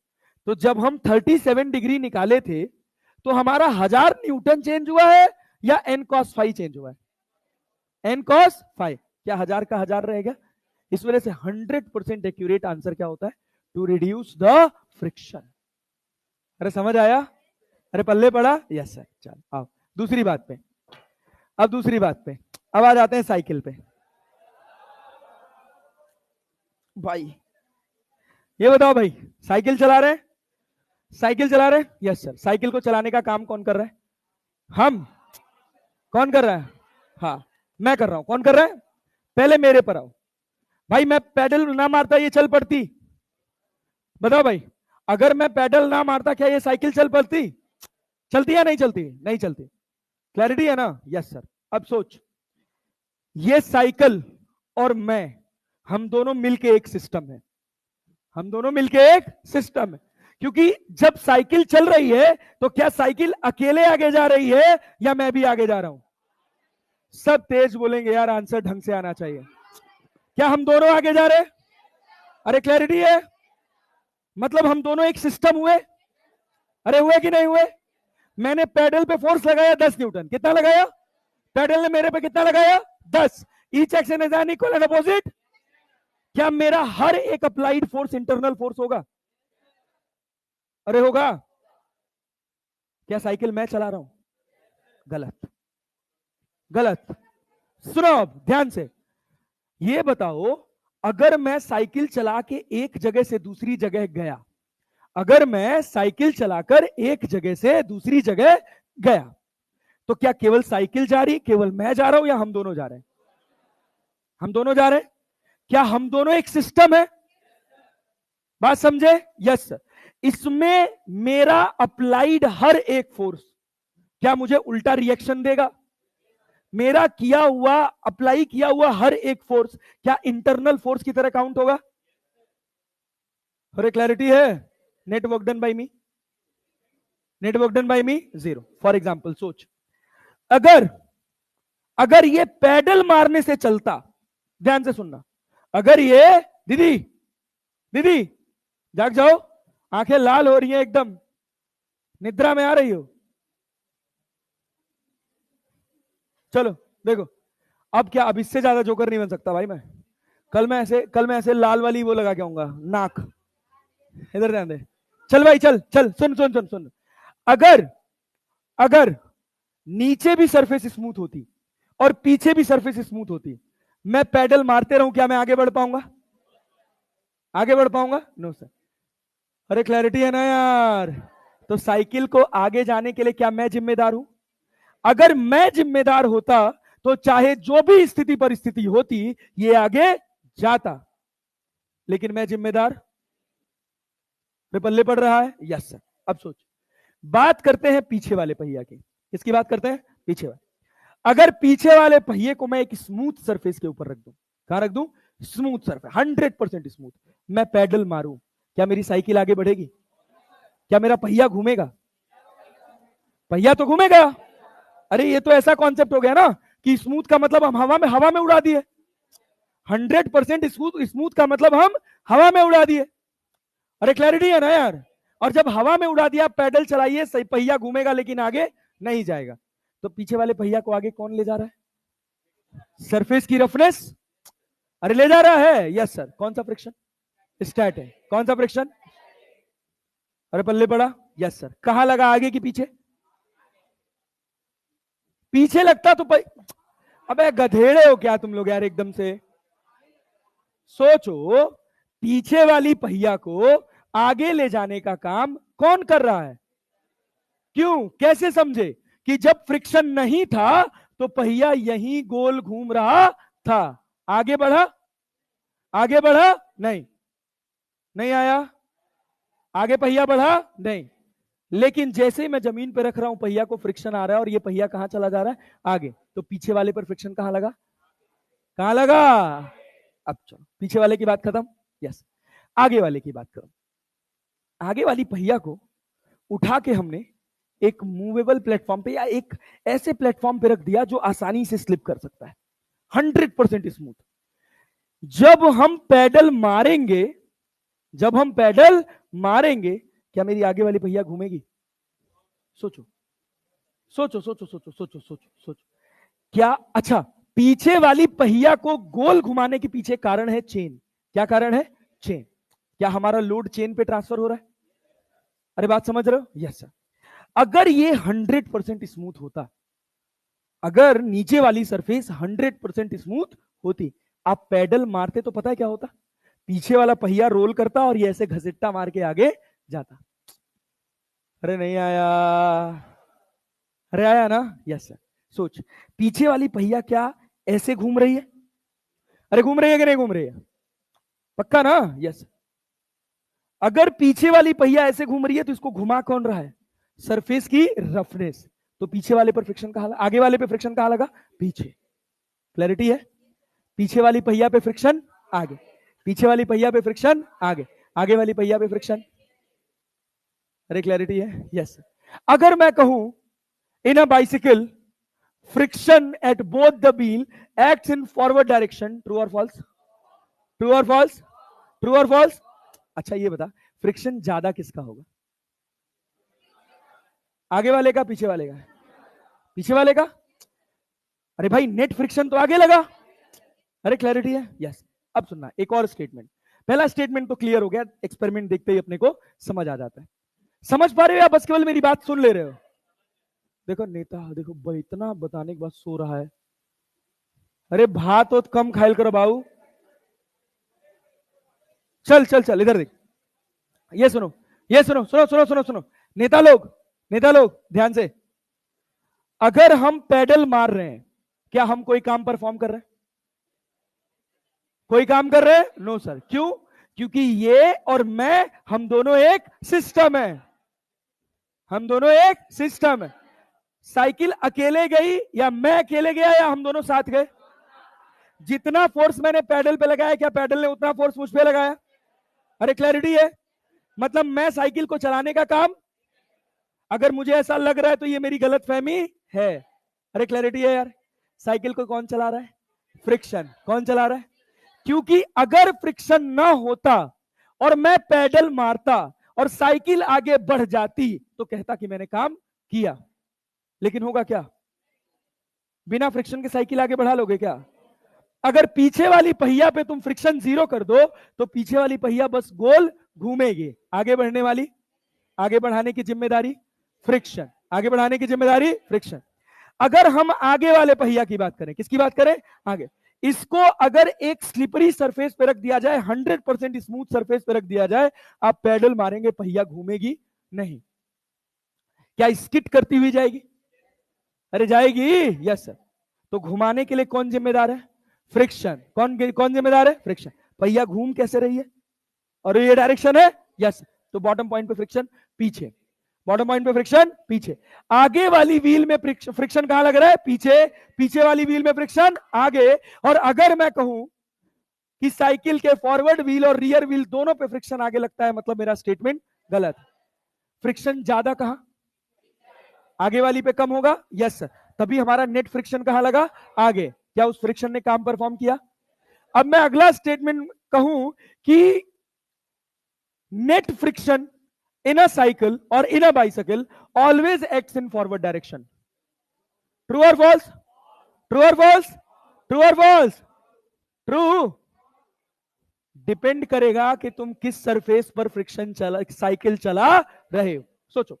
तो जब हम 37 डिग्री निकाले थे तो हमारा 1000 न्यूटन चेंज हुआ है या एन कॉस फाइव चेंज हुआ है? N cos five. क्या 1000 का 1000 रहेगा? इस वजह से 100% एक्यूरेट आंसर क्या होता है? To reduce the friction. अरे समझ आया? अरे पल्ले पड़ा? Yes sir. चल आओ दूसरी बात पे। अब दूसरी बात पे, अब आ जाते हैं साइकिल पे। भाई ये बताओ भाई, साइकिल चला रहे हैं? साइकिल चला रहे हैं? Yes sir. साइकिल को चलाने का काम कौन कर रहा है? हम। कौन कर रहा है? हाँ मैं कर रहा हूं। कौन कर रहा है? पहले मेरे पर आओ भाई। मैं पैडल ना मारता ये चल पड़ती? बताओ भाई, अगर मैं पैडल ना मारता क्या ये साइकिल चल पड़ती? चलती या नहीं चलती? नहीं चलती। क्लैरिटी है ना? Yes sir. अब सोच, ये साइकिल और मैं, हम दोनों मिलके एक सिस्टम है। हम दोनों मिलके एक सिस्टम है। क्योंकि जब साइकिल चल रही है तो क्या साइकिल अकेले आगे जा रही है या मैं भी आगे जा रहा हूं? सब तेज बोलेंगे यार, आंसर ढंग से आना चाहिए। क्या हम दोनों आगे जा रहे? अरे क्लैरिटी है? मतलब हम दोनों एक सिस्टम हुए? अरे हुए कि नहीं हुए? मैंने पैडल पे फोर्स लगाया 10 न्यूटन। कितना लगाया? पैडल ने मेरे पे कितना लगाया? 10। Each action is an equal and opposite. क्या मेरा हर एक अप्लाइड फोर्स इंटरनल फोर्स होगा? अरे होगा। क्या साइकिल मैं चला रहा हूं? गलत। गलत। सुनो अब ध्यान से, ये बताओ, अगर मैं साइकिल चला के एक जगह से दूसरी जगह गया, अगर मैं साइकिल चलाकर एक जगह से दूसरी जगह गया, तो क्या केवल साइकिल जा रही, केवल मैं जा रहा हूं, या हम दोनों जा रहे हैं? हम दोनों जा रहे हैं। क्या हम दोनों एक सिस्टम है? बात समझे? Yes sir. इसमें मेरा अप्लाइड हर एक फोर्स क्या मुझे उल्टा रिएक्शन देगा? मेरा किया हुआ, अप्लाई किया हुआ हर एक फोर्स क्या इंटरनल फोर्स की तरह काउंट होगा? अरे क्लैरिटी है? Net work done by me, net work done by me 0। For example सोच, अगर अगर ये पैडल मारने से चलता, ध्यान से सुनना, अगर ये, दीदी दीदी जाग जाओ, आंखें लाल हो रही हैं एकदम, निद्रा में आ रही हो। चलो देखो, अब क्या, अब इससे ज्यादा जोकर नहीं बन सकता भाई मैं। कल मैं ऐसे लाल वाली वो लगा के आऊंगा नाक। इधर ध्यान दे। चल भाई चल चल, सुन सुन सुन सुन। अगर अगर नीचे भी सरफेस स्मूथ होती और पीछे भी सरफेस स्मूथ होती, मैं पैडल मारते रहूं, क्या मैं आगे बढ़ पाऊंगा? आगे बढ़ पाऊंगा? No sir. अरे क्लैरिटी है ना यार? तो साइकिल को आगे जाने के लिए क्या मैं जिम्मेदार हूं? अगर मैं जिम्मेदार होता तो चाहे जो भी स्थिति परिस्थिति होती ये आगे जाता, लेकिन मैं जिम्मेदार पे पल्ले पड़ रहा है। Yes sir. अब सोच, बात करते हैं पीछे वाले पहिया की। किसकी बात करते हैं? पीछे वाले। अगर पीछे वाले पहिए को मैं एक स्मूथ सरफेस के ऊपर रख दूं, कहां रख दूं? स्मूथ सरफेस, 100% स्मूथ, मैं पैडल मारूं, क्या मेरी साइकिल आगे बढ़ेगी? क्या मेरा पहिया घूमेगा? पहिया तो घूमेगा। अरे ये तो ऐसा कॉन्सेप्ट हो गया ना कि स्मूथ का मतलब हम हवा में उड़ा दिए। 100% स्मूथ, स्मूथ का मतलब हम हवा में उड़ा दिए। अरे क्लैरिटी है ना यार? और जब हवा में उड़ा दिया, पैडल चलाइए, सही पहिया घूमेगा लेकिन आगे नहीं जाएगा। तो पीछे वाले पहिया को आगे कौन ले जा रहा है? सरफेस की रफनेस। अरे ले जा रहा है। Yes sir. कौन सा फ्रिक्शन? स्टैट है। कौन सा फ्रिक्शन? अरे पल्ले पड़ा। Yes sir. कहां लगा, आगे की पीछे? पीछे लगता तो अबे गधेड़े हो क्या तुम लोग यार एकदम से? सोचो, पीछे वाली पहिया को आगे ले जाने का काम कौन कर रहा है? क्यों, कैसे समझे? कि जब फ्रिक्शन नहीं था तो पहिया यहीं गोल घूम रहा था, आगे बढ़ा? आगे बढ़ा? नहीं। नहीं आया। आगे पहिया बढ़ा? नहीं। लेकिन जैसे ही मैं जमीन पर रख रहा हूं पहिया को, फ्रिक्शन आ रहा है और ये पहिया कहां चला जा रहा है? आगे। तो पीछे वाले पर फ्रिक्शन कहां लगा? कहां लगा? अब चलो पीछे वाले की बात खत्म। यस। आगे वाले की बात करो। आगे वाली पहिया को उठा के हमने एक मूवेबल प्लेटफॉर्म पे या एक ऐसे प्लेटफॉर्म पे रख दिया जो आसानी से स्लिप कर सकता है, 100% स्मूथ। जब हम पैडल मारेंगे, जब हम पैडल मारेंगे, क्या मेरी आगे वाली पहिया घूमेगी? सोचो सोचो सोचो सोचो सोचो सोचो सोचो। क्या, अच्छा पीछे वाली पहिया को गोल घुमाने के पीछे कारण है चेन। क्या कारण है? चेन। क्या हमारा लोड चेन पे ट्रांसफर हो रहा है? अरे बात समझ रहे हो? Yes sir. अगर ये 100% स्मूथ होता, अगर नीचे वाली सरफेस 100% स्मूथ होती, आप पैडल मारते तो पता है क्या होता? पीछे वाला पहिया रोल करता और ये ऐसे घसीटता मार के आगे जाता। अरे नहीं आया? अरे आया ना? Yes sir. सोच, पीछे वाली पहिया क्या ऐसे घूम रही है? अरे घूम रही है कि नहीं घूम रही है? पक्का ना? यस। अगर पीछे वाली पहिया ऐसे घूम रही है तो इसको घुमा कौन रहा है? सरफेस की रफनेस। तो पीछे वाले पर फ्रिक्शन कहां लगा? आगे वाले पे फ्रिक्शन कहां लगा? पीछे। क्लैरिटी है? पीछे वाली पहिया पे फ्रिक्शन आगे, पीछे वाली पहिया पे फ्रिक्शन आगे, आगे वाली पहिया पे फ्रिक्शन। अरे क्लैरिटी है? यस। अगर मैं कहूं in a bicycle friction at both the wheel acts in forward direction, true और फॉल्स? ट्रू और फॉल्स? ट्रू और फॉल्स? अच्छा ये बता, फ्रिक्शन ज्यादा किसका होगा? आगे वाले का पीछे वाले का? पीछे वाले का। अरे भाई नेट फ्रिक्शन तो आगे लगा। अरे क्लैरिटी है? यस। अब सुनना एक और स्टेटमेंट। पहला स्टेटमेंट तो क्लियर हो गया, एक्सपेरिमेंट देखते ही अपने को समझ आ जाता है। समझ पा रहे हो या बस केवल मेरी बात सुन ले रहे हो? देखो नेता, देखो इतना बताने के बाद सो रहा है। अरे भात तो कम खाइल करो बाबू। चल चल चल इधर देख, ये सुनो, ये सुनो, सुनो सुनो सुनो सुनो। नेता लोग, नेता लोग ध्यान से। अगर हम पैडल मार रहे हैं, क्या हम कोई काम परफॉर्म कर रहे हैं? कोई काम कर रहे हैं? No sir. क्यों? क्योंकि ये और मैं, हम दोनों एक सिस्टम है। हम दोनों एक सिस्टम है। साइकिल अकेले गई या मैं अकेले गया या हम दोनों साथ गए? जितना फोर्स मैंने पैडल पे लगाया, क्या पैडल ने उतना फोर्स मुझ पे लगाया? अरे क्लैरिटी है? मतलब मैं साइकिल को चलाने का काम, अगर मुझे ऐसा लग रहा है तो ये मेरी गलत फहमी है। अरे क्लैरिटी है यार? साइकिल को कौन चला रहा है? फ्रिक्शन। कौन चला रहा है? क्योंकि अगर फ्रिक्शन ना होता और मैं पैडल मारता और साइकिल आगे बढ़ जाती तो कहता कि मैंने काम किया। लेकिन होगा क्या? बिना फ्रिक्शन के साइकिल आगे बढ़ा लोगे क्या? अगर पीछे वाली पहिया पे तुम फ्रिक्शन 0 कर दो तो पीछे वाली पहिया बस गोल घूमेगी। आगे बढ़ने वाली, आगे बढ़ाने की जिम्मेदारी फ्रिक्शन, आगे बढ़ाने की जिम्मेदारी फ्रिक्शन। अगर हम आगे वाले पहिया की बात करें, किसकी बात करें? आगे। इसको अगर एक स्लिपरी सरफेस पे रख दिया जाए, 100% स्मूथ सरफेस पे रख दिया जाए, आप पैडल मारेंगे पहिया घूमेगी नहीं। क्या स्किट करती हुई जाएगी? अरे जाएगी। Yes sir. तो घुमाने के लिए कौन जिम्मेदार है? फ्रिक्शन। कौन कौन जिम्मेदार है? फ्रिक्शन। पहिया घूम कैसे रही है? और ये डायरेक्शन है। यस। तो बॉटम पॉइंट पे फ्रिक्शन पीछे, बॉटम पॉइंट पे फ्रिक्शन पीछे। आगे वाली व्हील में फ्रिक्शन कहां लग रहा है? पीछे। पीछे वाली व्हील में फ्रिक्शन आगे। और अगर मैं कहूं कि साइकिल के फॉरवर्ड व्हील और रियर व्हील दोनों पे फ्रिक्शन आगे लगता है, मतलब मेरा स्टेटमेंट गलत। फ्रिक्शन ज्यादा कहां? आगे वाली पे कम होगा। Yes sir. तभी हमारा नेट फ्रिक्शन कहां लगा? आगे। क्या उस फ्रिक्शन ने काम परफॉर्म किया? अब मैं अगला स्टेटमेंट कहूं कि net friction in a cycle or in a bicycle always acts in forward direction. True or false? True or false? True or false? True. Depend करेगा कि तुम किस सरफेस पर फ्रिक्शन चला, साइकिल चला रहे हो। सोचो,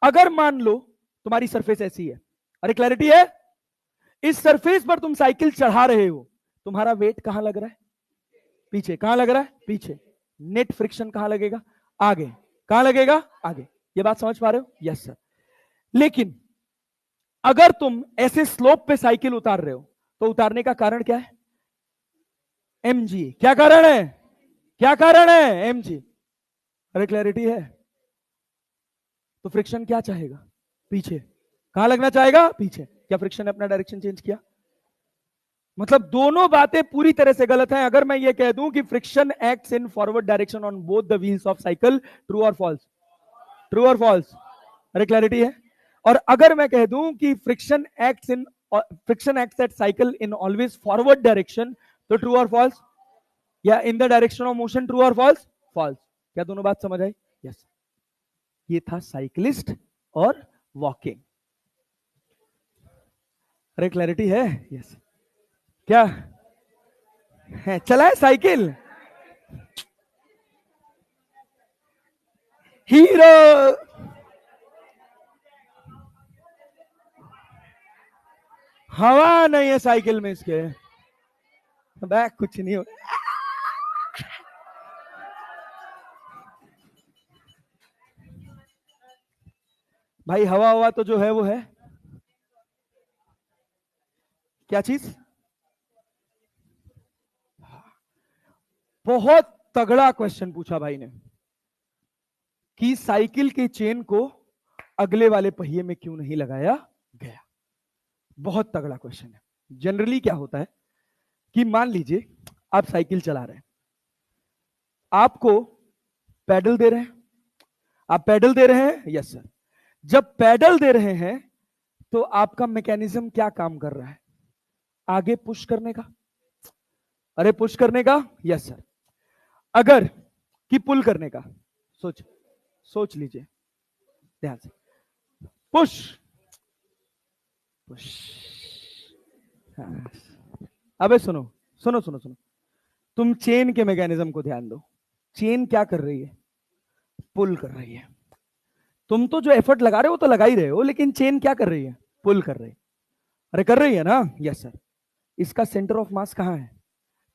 अगर मान लो तुम्हारी सरफेस ऐसी है, अरे क्लैरिटी है? इस सरफेस पर तुम साइकिल चढ़ा रहे हो, तुम्हारा वेट कहां लग रहा है? पीछे। कहां लग रहा है? पीछे। नेट फ्रिक्शन कहां लगेगा? आगे। कहां लगेगा? आगे। ये बात समझ पा रहे हो? Yes sir. लेकिन अगर तुम ऐसे स्लोप पे साइकिल उतार रहे हो तो उतारने का कारण क्या है? mg। क्या कारण है? क्या कारण है? mg। अरे क्लैरिटी है? तो फ्रिक्शन क्या चाहेगा? पीछे। कहां लगना चाहेगा? पीछे। क्या फ्रिक्शन ने अपना डायरेक्शन चेंज किया? मतलब दोनों बातें पूरी तरह से गलत हैं। अगर मैं ये कह दूं कि friction acts in forward direction on both the wheels of cycle, true और फॉल्स? ट्रू और फॉल्स? अरे क्लैरिटी है? और अगर मैं कह दूं कि friction acts at cycle in always forward direction, तो ट्रू और फॉल्स? या in the direction of motion, true और फॉल्स? फॉल्स। क्या दोनों बात समझ आई? यस। ये था साइकिलिस्ट और वॉकिंग। अरे क्लैरिटी है? यस। क्या है? चला है साइकिल? हीरो। हवा नहीं है साइकिल में इसके। बैक कुछ नहीं हो। भाई हवा हवा तो जो है वो है। क्या चीज? बहुत तगड़ा क्वेश्चन पूछा भाई ने कि साइकिल के चेन को अगले वाले पहिए में क्यों नहीं लगाया गया। बहुत तगड़ा क्वेश्चन है। जनरली क्या होता है कि मान लीजिए आप साइकिल चला रहे हैं, आपको पैडल दे रहे हैं, आप पैडल दे रहे हैं, यस सर। जब पैडल दे रहे हैं तो आपका मैकेनिज्म क्या काम कर रहा है? आगे पुश करने का। अरे पुश करने का, यस सर। अगर कि पुल करने का। सोच सोच लीजिए ध्यान से। Push push. हाँ। अबे सुनो सुनो सुनो सुनो, तुम चेन के मैकेनिज्म को ध्यान दो। चेन क्या कर रही है? पुल कर रही है। तुम तो जो एफर्ट लगा रहे हो तो लगा ही रहे हो, लेकिन चेन क्या कर रही है? पुल कर रही है। अरे कर रही है ना, यस सर। इसका सेंटर ऑफ मास कहां है?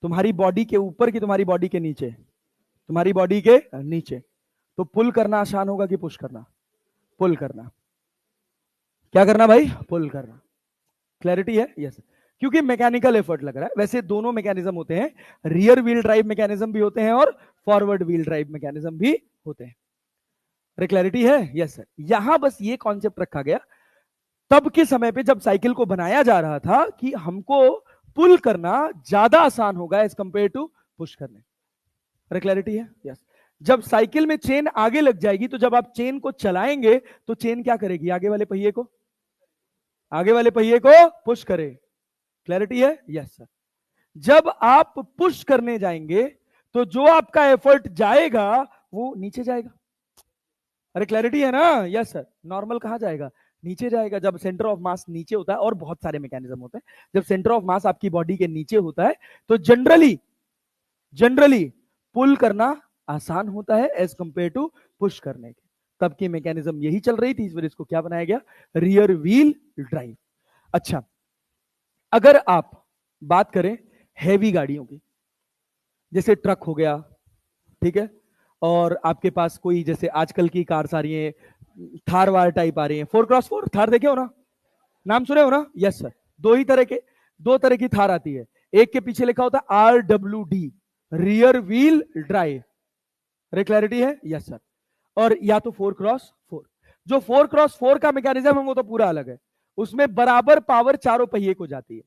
तुम्हारी बॉडी के ऊपर कि तुम्हारी बॉडी के नीचे? तुम्हारी बॉडी के नीचे। तो पुल करना आसान होगा कि पुश करना? पुल करना। क्या करना भाई? पुल करना। क्लैरिटी है? यस। क्योंकि मैकेनिकल एफर्ट लग रहा है। वैसे दोनों मैकेनिज्म होते हैं, रियर व्हील ड्राइव मैकेनिज्म भी होते हैं और फॉरवर्ड व्हील ड्राइव मैकेनिज्म भी होते हैं। अरे क्लैरिटी है? Yes sir. यहां बस ये कॉन्सेप्ट रखा गया तब के समय पे जब साइकिल को बनाया जा रहा था कि हमको पुल करना ज्यादा आसान होगा एज कंपेयर टू पुश करने। अरे क्लैरिटी है? यस। जब साइकिल में चेन आगे लग जाएगी तो जब आप चेन को चलाएंगे तो चेन क्या करेगी? आगे वाले पहिए को, आगे वाले पहिए को पुश करे। क्लैरिटी है? Yes sir. जब आप पुश करने जाएंगे तो जो आपका एफर्ट जाएगा वो नीचे जाएगा। अरे क्लैरिटी है ना? Yes sir. नॉर्मल कहां जाएगा? नीचे जाएगा। जब सेंटर ऑफ मास नीचे होता है, और बहुत सारे मैकेनिज्म होते हैं, जब सेंटर ऑफ मास आपकी बॉडी के नीचे होता है तो जनरली जनरली पुल करना आसान होता है एज कंपेयर टू पुश करने के। तब की मैकेनिज्म यही चल रही थी, इस वजह इसको क्या बनाया गया? Rear wheel drive. अच्छा, अगर आप बात करें हैवी गाड़ियों की, जैसे ट्रक हो गया, ठीक है, और आपके पास कोई जैसे आजकल की कार्स आ रही हैं, थार वार टाइप आ रही हैं, 4x4 थार देखे हो ना? नाम सुने हो ना? Yes sir. दो तरह की थार आती है। एक के पीछे लिखा होता है RWD, रियर व्हील ड्राइव। अरे क्लैरिटी है? Yes sir. और या तो 4x4। जो 4x4 का मैकेनिज्म है वो तो पूरा अलग है, उसमें बराबर पावर चारों पहिए को जाती है।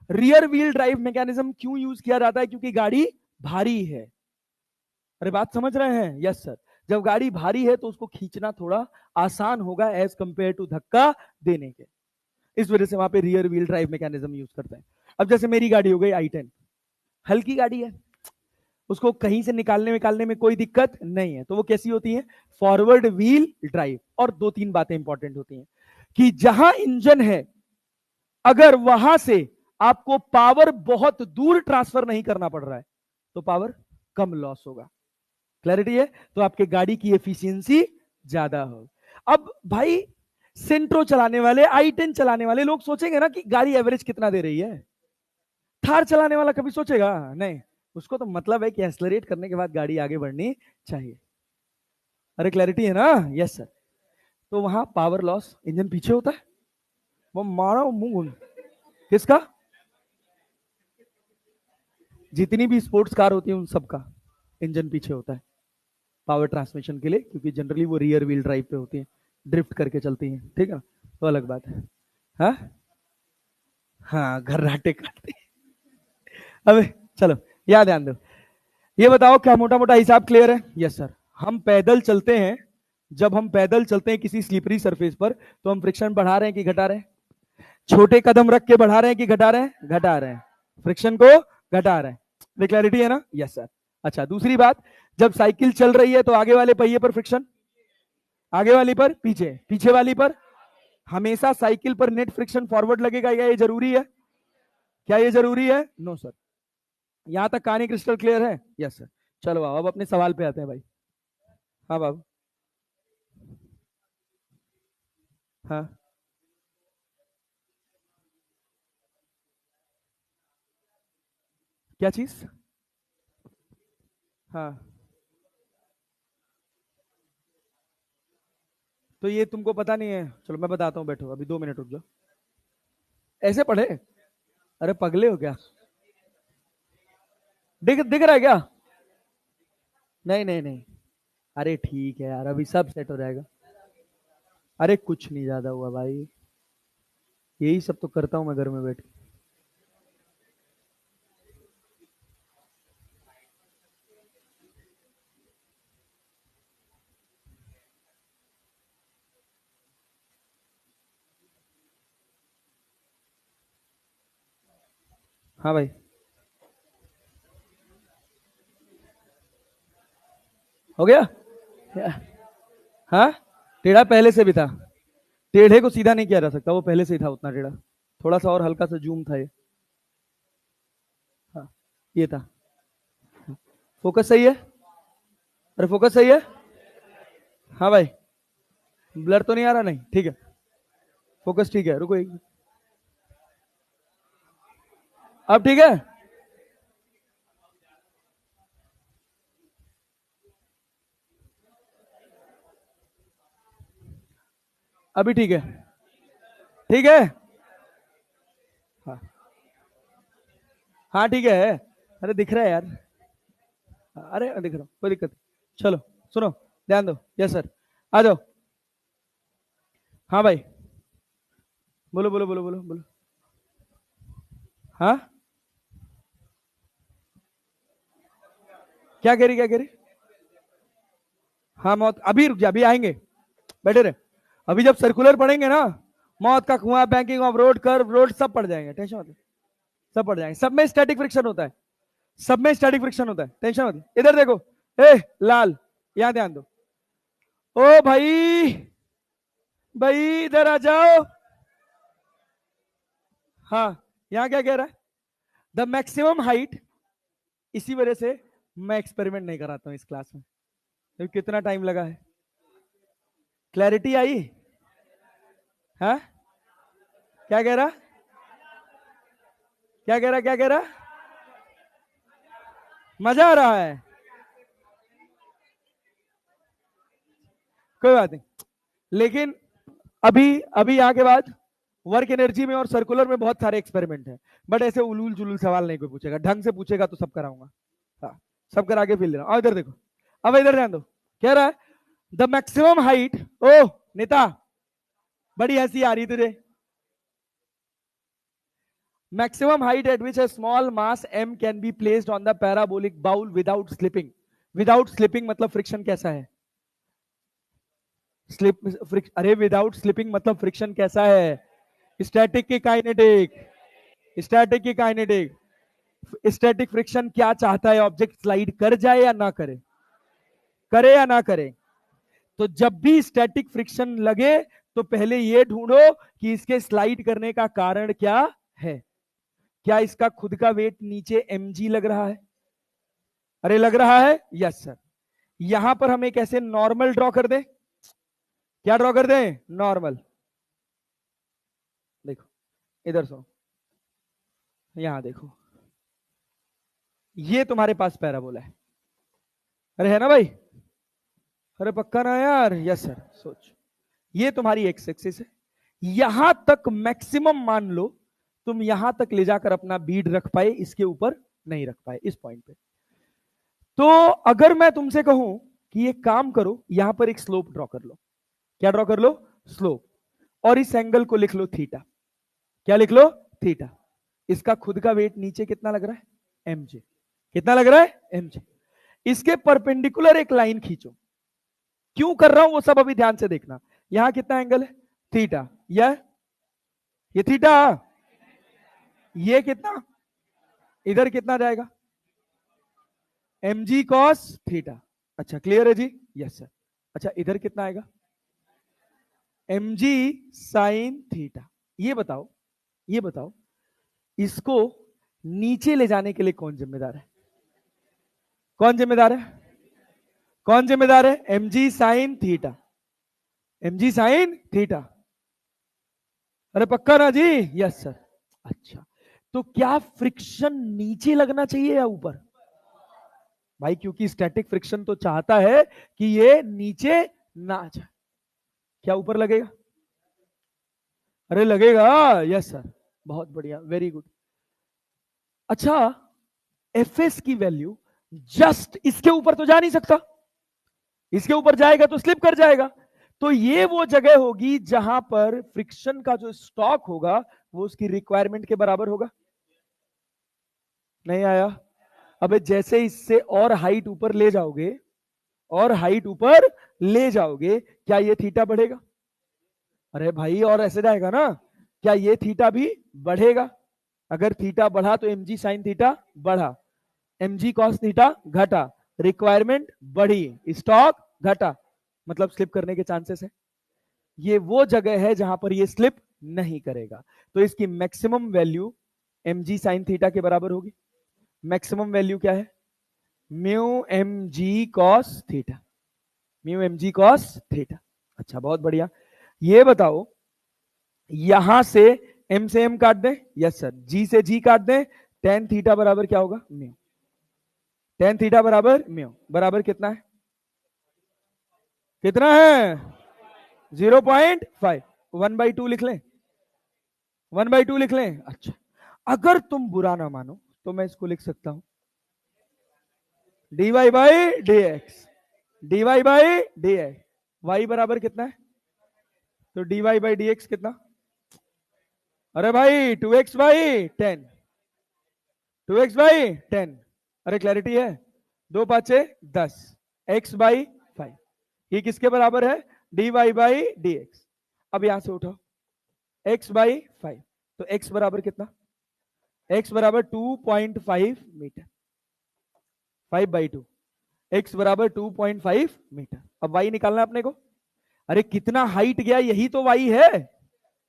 रियर व्हील ड्राइव मैकेनिज्म क्यों यूज किया जाता है? क्योंकि गाड़ी भारी है। अरे बात समझ रहे हैं? Yes sir. जब गाड़ी भारी है तो उसको खींचना थोड़ा आसान होगा एज कंपेयर टू धक्का देने के। इस वजह से वहां पे rear wheel drive mechanism use करते हैं। अब जैसे मेरी गाड़ी हो गई i10, हल्की गाड़ी है, उसको कहीं से निकालने में कोई दिक्कत नहीं है, तो वो कैसी होती है? Forward wheel drive. और दो तीन बातें इंपॉर्टेंट होती हैं कि जहां इंजन है, अगर वहां से आपको पावर बहुत दूर ट्रांसफर नहीं करना पड़ रहा है तो पावर कम लॉस होगा। क्लैरिटी है? तो आपके गाड़ी की एफिशिएंसी ज्यादा हो। अब भाई सेंट्रो चलाने वाले, i10 चलाने वाले लोग सोचेंगे ना कि गाड़ी एवरेज कितना दे रही है। थार चलाने वाला कभी सोचेगा नहीं। उसको तो मतलब है कि एक्सेलरेट करने के बाद गाड़ी आगे बढ़नी चाहिए। अरे क्लैरिटी है ना? Yes sir. तो वहां पावर लॉस, इंजन पीछे होता है, वो मारा मुंह किसका? जितनी भी स्पोर्ट्स कार होती है उन सबका इंजन पीछे होता है पावर ट्रांसमिशन के लिए, क्योंकि जनरली वो रियर व्हील ड्राइव पे होती है, ड्रिफ्ट करके चलती हैं, ठीक है, तो अलग बात है। हाँ हाँ, घर्राटे काटते। अबे चलो, याद ध्यान दो। ये बताओ क्या मोटा मोटा हिसाब क्लियर है? Yes sir. हम पैदल चलते हैं, जब हम पैदल चलते हैं किसी स्लिपरी सरफेस पर तो हम फ्रिक्शन बढ़ा रहे हैं कि घटा रहे हैं? छोटे कदम रख के बढ़ा रहे हैं कि घटा रहे हैं? घटा रहे हैं, फ्रिक्शन को घटा रहे हैं। क्लैरिटी है ना? Yes sir. अच्छा, दूसरी बात, जब साइकिल चल रही है तो आगे वाले पहिए पर फ्रिक्शन, आगे वाली पर पीछे, पीछे वाली पर। हमेशा साइकिल पर नेट फ्रिक्शन फॉरवर्ड लगेगा, या ये जरूरी है? क्या ये जरूरी है? No sir. यहां तक कहानी क्रिस्टल क्लियर है? Yes sir. चलो अब अपने सवाल पे आते हैं भाई। हाँ बाबू। हाँ क्या चीज? हाँ तो ये तुमको पता नहीं है, चलो मैं बताता हूँ, बैठो अभी 2 मिनट रुक जाओ। ऐसे पढ़े? अरे पगले हो क्या? दिख दिख रहा है क्या? नहीं नहीं नहीं। अरे ठीक है यार, अभी सब सेट हो जाएगा। अरे कुछ नहीं ज्यादा हुआ भाई, यही सब तो करता हूँ मैं घर में बैठ के। हाँ भाई। हो गया? हाँ टेढ़ा पहले से भी था। टेढ़े को सीधा नहीं किया जा सकता, वो पहले से ही था उतना टेढ़ा। थोड़ा सा और हल्का सा जूम था ये। हाँ ये था। फोकस सही है? अरे फोकस सही है? हाँ भाई। ब्लर तो नहीं आ रहा? नहीं ठीक है। फोकस ठीक है, रुको एक। अब ठीक है? अभी ठीक है? ठीक है। हाँ हाँ ठीक है। अरे दिख रहा है यार। अरे दिख रहा हूँ, कोई दिक्कत नहीं। चलो सुनो, ध्यान दो। Yes sir. आ जाओ। हाँ भाई। बोलो बोलो बोलो बोलो बोलो। हाँ क्या कह रही, क्या कह रही? हाँ मौत अभी रुक जा, अभी आएंगे, बैठे रहे। अभी जब सर्कुलर पढ़ेंगे ना, मौत का कुआं, banking of road curve, road सब पढ़ जाएंगे, टेंशन मत लो। सब पढ़ जाएंगे, सब में स्टैटिक फ्रिक्शन होता है। सब में स्टैटिक फ्रिक्शन होता है, टेंशन मत लो। इधर देखो। ए लाल, यहां ध्यान दो। ओ भाई, भाई इधर आ जाओ। हाँ यहाँ क्या कह रहा है? The maximum height. इसी वजह से मैं एक्सपेरिमेंट नहीं कराता हूँ इस क्लास में, क्योंकि कितना टाइम लगा है। क्लैरिटी आई? हाँ क्या कह रहा? क्या कह रहा, क्या कह रहा? मजा आ रहा है? कोई बात नहीं, लेकिन अभी अभी यहाँ के बाद वर्क एनर्जी में और सर्कुलर में बहुत सारे एक्सपेरिमेंट हैं। बट ऐसे उलूल जुलूल सवाल नहीं कोई पूछेगा, ढंग से पूछेगा तो सब कराऊंगा। हाँ सब करा के फिर लेना। और इधर देखो, अब इधर ध्यान दो। कह रहा है द मैक्सिमम हाइट। ओ नेता, बड़ी हंसी आ रही तुझे। Maximum height at which a small mass m can be placed on the parabolic bowl without slipping। Without slipping मतलब फ्रिक्शन कैसा है? अरे विदाउट स्लिपिंग मतलब फ्रिक्शन कैसा है? स्टैटिक की काइनेटिक? स्टैटिक की काइनेटिक? स्टैटिक फ्रिक्शन क्या चाहता है? ऑब्जेक्ट स्लाइड कर जाए या ना करे? करे या ना करे? तो जब भी स्टैटिक फ्रिक्शन लगे तो पहले ये ढूंढो कि इसके स्लाइड करने का कारण क्या है। क्या इसका खुद का वेट नीचे mg लग रहा है? अरे लग रहा है, यस सर। यहां पर हम एक ऐसे नॉर्मल ड्रॉ कर दें। क्या ड्रॉ कर दें? नॉर्मल। देखो इधर सुनो, यहां देखो, ये तुम्हारे पास पैराबोला है। अरे है ना भाई? अरे पक्का ना यार? Yes sir. सोच, ये तुम्हारी एक्स एक्सिस है। यहां तक मैक्सिमम मान लो तुम यहां तक ले जाकर अपना बीड रख पाए, इसके ऊपर नहीं रख पाए इस पॉइंट पे। तो अगर मैं तुमसे कहूं कि ये काम करो, यहां पर एक स्लोप ड्रॉ कर लो। क्या ड्रॉ कर लो? स्लोप। और इस एंगल को लिख लो थीटा। क्या लिख लो? थीटा। इसका खुद का वेट नीचे कितना लग रहा है? mj। कितना लग रहा है? mj। इसके परपेंडिकुलर एक लाइन खींचो। क्यों कर रहा हूं वो सब अभी ध्यान से देखना। यहां कितना एंगल है? थीटा। ये थीटा। ये कितना? इधर कितना जाएगा? mg cos theta. अच्छा क्लियर है जी? Yes sir. अच्छा इधर कितना आएगा? mg sin theta. ये बताओ, ये बताओ, इसको नीचे ले जाने के लिए कौन जिम्मेदार है? कौन जिम्मेदार है? कौन जिम्मेदार है? mg sine theta, mg sign theta. अरे पक्का ना जी? Yes sir. अच्छा, तो क्या फ्रिक्शन नीचे लगना चाहिए या ऊपर? भाई क्योंकि स्टैटिक फ्रिक्शन तो चाहता है कि ये नीचे ना जाए। क्या ऊपर लगेगा? अरे लगेगा। यस सर, बहुत बढ़िया, वेरी गुड। अच्छा, एफएस की वैल्यू जस्ट इसके ऊपर तो जा नहीं सकता, इसके ऊपर जाएगा तो स्लिप कर जाएगा। तो ये वो जगह होगी जहां पर फ्रिक्शन का जो स्टॉक होगा वो उसकी रिक्वायरमेंट के बराबर होगा। नहीं आया? अबे जैसे इससे और हाइट ऊपर ले जाओगे, और हाइट ऊपर ले जाओगे, क्या ये थीटा बढ़ेगा? अरे भाई और ऐसे जाएगा ना, क्या ये थीटा भी बढ़ेगा? अगर थीटा बढ़ा तो mg साइन थीटा बढ़ा, mg कॉस थीटा घटा, रिक्वायरमेंट बढ़ी, स्टॉक घटा, मतलब स्लिप करने के चांसेस है। ये वो जगह है जहां पर ये स्लिप नहीं करेगा। तो इसकी maximum value mg sine theta के बराबर होगी। मैक्सिमम वैल्यू क्या है? Mu mg cos theta, mu mg cos theta. अच्छा बहुत बढ़िया। ये बताओ, यहां से m से m काट दें? Yes sir. g से g काट दें? टेन थीटा बराबर क्या होगा? म्यू। टेन थीटा बराबर म्यू, बराबर कितना है? कितना है? 0.5। 1/2 लिख लें? 1/2 लिख लें? अच्छा, अगर तुम बुरा ना मानो तो मैं इसको लिख सकता हूं dy by D x, dy by D x. y बराबर कितना है? तो dy बाई डी एक्स कितना? अरे भाई 2x बाई 10, 2x बाई 10। अरे क्लैरिटी है? 2 5 10, x बाई 5। ये किसके बराबर है? dy by D x. अब यहां से उठाओ x बाई 5, तो x बराबर कितना? x बराबर 2.5 मीटर, 5/2, x बराबर 2.5 मीटर। अब y निकालना है अपने को। अरे कितना हाइट गया, यही तो y है।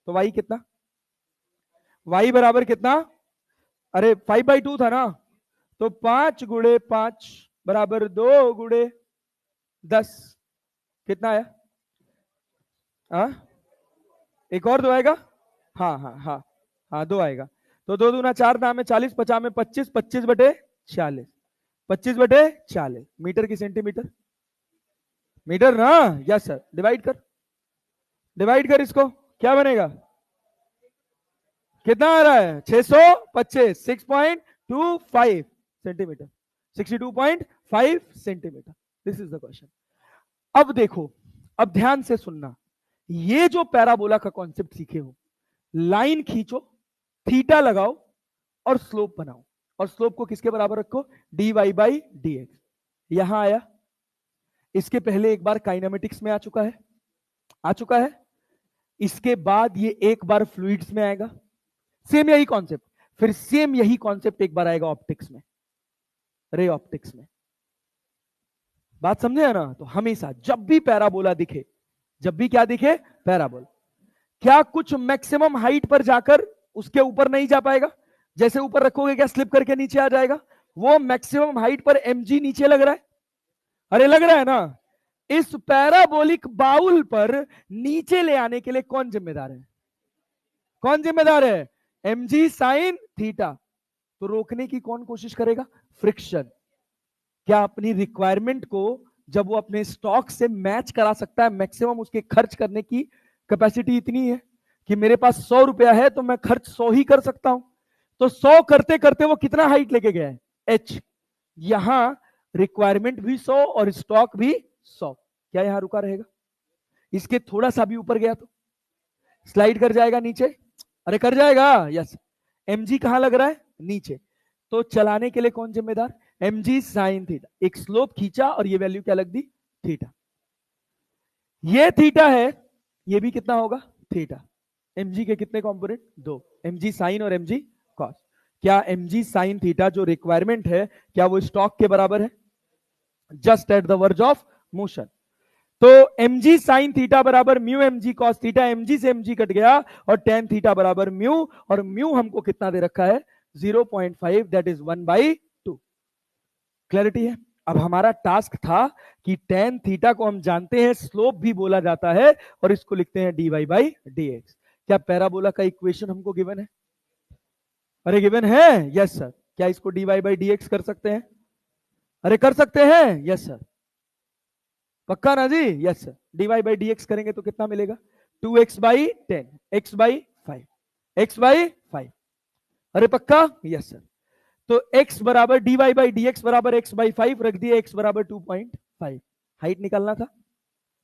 तो y कितना? y बराबर कितना? अरे 5/2 था ना, तो 5 गुणे 5 बराबर 2 गुणे 10। कितना आया? एक और 2 आएगा? हाँ हाँ हाँ हाँ, 2 आएगा। तो 2 दूना 4, दाम में 40, 50 में 25, 25/40, 25/40 मीटर की सेंटीमीटर, मीटर ना? Yes sir. डिवाइड कर, डिवाइड कर इसको, क्या बनेगा? कितना आ रहा है? 625, 6.25 centimetre, 62.5 centimetre. This is the question. अब देखो, अब ध्यान से सुनना, ये जो पैराबोला का कॉन्सेप्ट सीखे हो, लाइन खींचो, थीटा लगाओ और स्लोप बनाओ, और स्लोप को किसके बराबर रखो? dy by D x. यहां आया? इसके पहले एक बार काइनेमेटिक्स में आ चुका है, आ चुका है। इसके बाद ये एक बार फ्लूइड्स में आएगा, सेम यही कॉन्सेप्ट। फिर सेम यही कॉन्सेप्ट एक बार आएगा ऑप्टिक्स में, रे ऑप्टिक्स में। बात समझे है ना? तो हमेशा जब भी पैराबोला दिखे, जब भी क्या दिखे? पैराबोला, क्या कुछ मैक्सिमम हाइट पर जाकर उसके ऊपर नहीं जा पाएगा? जैसे ऊपर रखोगे क्या स्लिप करके नीचे आ जाएगा? वो मैक्सिमम हाइट पर mg नीचे लग रहा है। अरे लग रहा है ना? इस पैराबोलिक बाउल पर नीचे ले आने के लिए कौन जिम्मेदार है? कौन जिम्मेदार है? mg sine theta. तो रोकने की कौन कोशिश करेगा? फ्रिक्शन। क्या अपनी रिक्वायरमेंट को जब वो अपने स्टॉक से मैच करा सकता है, मैक्सिमम उसके खर्च करने की कैपेसिटी इतनी है कि मेरे पास 100 रुपया है तो मैं खर्च 100 ही कर सकता हूं। तो 100 करते करते वो कितना हाइट लेके गया है? h। यहां रिक्वायरमेंट भी 100 और स्टॉक भी 100। क्या यहां रुका रहेगा? इसके थोड़ा सा भी ऊपर गया तो स्लाइड कर जाएगा नीचे। अरे कर जाएगा। यस। mg कहां लग रहा है? नीचे। तो चलाने के लिए कौन जिम्मेदार? mg sine theta. एक स्लोप खींचा और ये वैल्यू क्या लग दी? थीटा। ये थीटा है, ये भी कितना होगा? थीटा। mg के कितने कंपोनेंट? 2, mg साइन और mg कॉस। क्या mg साइन थीटा जो रिक्वायरमेंट है, क्या वो स्टॉक के बराबर है? Just at the verge of motion. तो mg साइन थीटा बराबर mu mg cos theta, mg से mg कट गया और टेन थीटा बराबर म्यू, और म्यू हमको कितना दे रखा है 0.5, दैट इज 1/2। क्लैरिटी है। अब हमारा टास्क था कि टेन थीटा को हम जानते हैं स्लोप भी बोला जाता है, और इसको लिखते हैं dy/dx। क्या पैराबोला का इक्वेशन हमको गिवन है? अरे गिवन है, यस सर। क्या इसको dy/dx कर सकते हैं? अरे कर सकते हैं, यस सर। पक्का ना जी? Yes sir. dy/dx करेंगे तो कितना मिलेगा? 2x/10, x/5, x/5। अरे पक्का? Yes sir. तो x बराबर dy/dx बराबर x/5 रख दिए, x बराबर 2.5। हाइट निकालना था,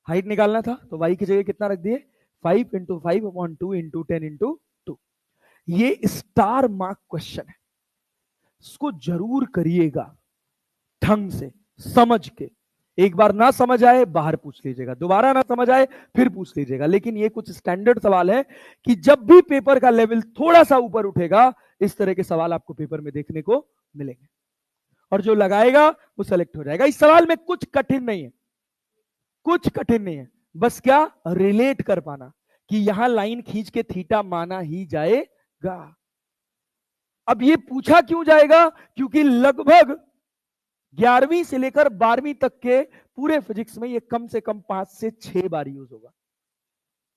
हाइट निकालना था, तो y की जगह कितना रख दिए? 5 × 5/2 × 10 × 2। ये स्टार मार्क क्वेश्चन है, इसको जरूर करिएगा ढंग से समझ के। एक बार ना समझ आए बाहर पूछ लीजिएगा, दोबारा ना समझ आए फिर पूछ लीजिएगा। लेकिन ये कुछ स्टैंडर्ड सवाल है कि जब भी पेपर का लेवल थोड़ा सा ऊपर उठेगा, इस तरह के सवाल आपको पेपर में देखने को मिलेंगे, और जो लगाएगा वो सेलेक्ट हो जाएगा। इस सवाल में कुछ कठिन नहीं है, कुछ कठिन नहीं है, बस क्या रिलेट कर पाना कि यहां लाइन खींच के थीटा माना ही जाएगा। अब ये पूछा क्यों जाएगा? क्योंकि लगभग 11वीं से लेकर 12वीं तक के पूरे फिजिक्स में ये कम से कम 5 से 6 बार यूज होगा।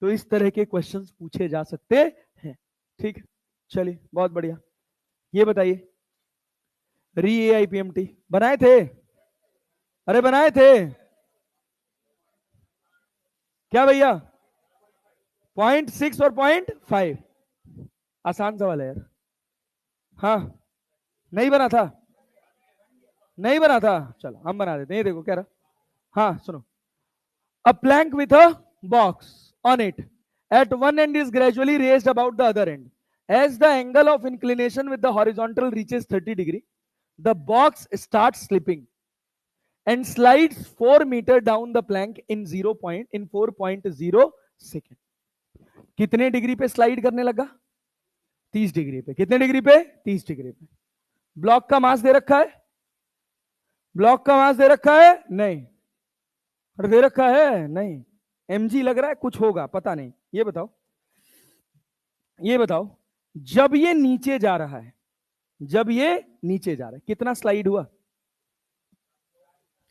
तो इस तरह के क्वेश्चंस पूछे जा सकते हैं। ठीक है, चलिए बहुत बढ़िया। ये बताइए, री AIPMT बनाए थे? अरे बनाए थे क्या भैया? 0.6 और 0.5। आसान सवाल है यार। हाँ, नहीं बना था? नहीं बना था, चलो हम बना देते हैं। देखो क्या रहा, हाँ सुनो। A plank with a box on it at one end is gradually raised about the other end. As the angle of inclination with the horizontal reaches 30 degree, the box starts slipping and slides 4 meter down the plank in 4.0 second. कितने degree पे slide करने लगा? 30 degree पे। कितने degree पे? 30 degree पे। Block का मास दे रखा है? ब्लॉक का मास दे रखा है? नहीं। दे रखा है? नहीं। mg लग रहा है, कुछ होगा पता नहीं। ये बताओ, ये बताओ, जब ये नीचे जा रहा है, जब ये नीचे जा रहा है, कितना स्लाइड हुआ?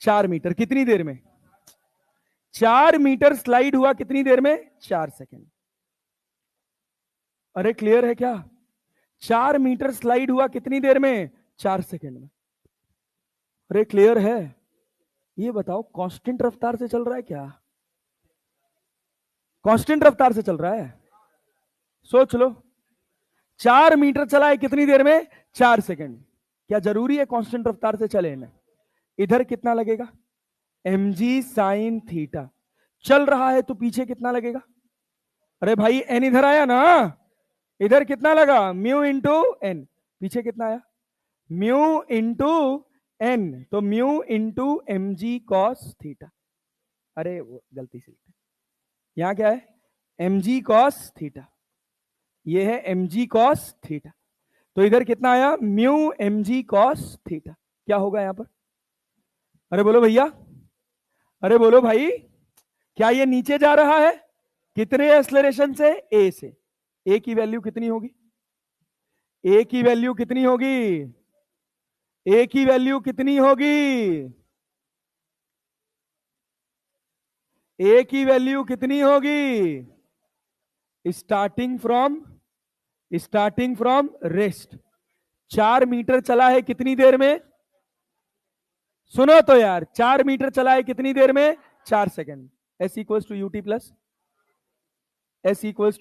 4 मीटर। कितनी देर में? 4 मीटर स्लाइड हुआ। कितनी देर में? 4 सेकेंड। अरे क्लियर है क्या? 4 मीटर स्लाइड हुआ कितनी देर में? 4 सेकेंड में। अरे क्लियर है? ये बताओ, कांस्टेंट रफ्तार से चल रहा है क्या? कांस्टेंट रफ्तार से चल रहा है? सोच लो, 4 मीटर चला है कितनी देर में? 4 सेकेंड। क्या जरूरी है कांस्टेंट रफ्तार से चले ना? इधर कितना लगेगा? mg sine theta. चल रहा है तो पीछे कितना लगेगा? अरे भाई n इधर आया ना, इधर कितना लगा? Mu into N. पीछे कितना आया? म्यू इंटू एन, तो mu into mg cos theta. अरे वो गलती से यहां क्या है? mg कॉस थीटा, ये है mg कॉस थीटा। तो इधर कितना आया? Mu mg cos theta. क्या होगा यहां पर? अरे बोलो भैया, अरे बोलो भाई, क्या ये नीचे जा रहा है? कितने एक्सलरेशन से? ए से। ए की वैल्यू कितनी होगी? ए की वैल्यू कितनी होगी? ए की वैल्यू कितनी होगी? ए की वैल्यू कितनी होगी? Starting from rest. 4 मीटर चला है कितनी देर में? सुनो तो यार, 4 मीटर चला है कितनी देर में? 4 second. S equals to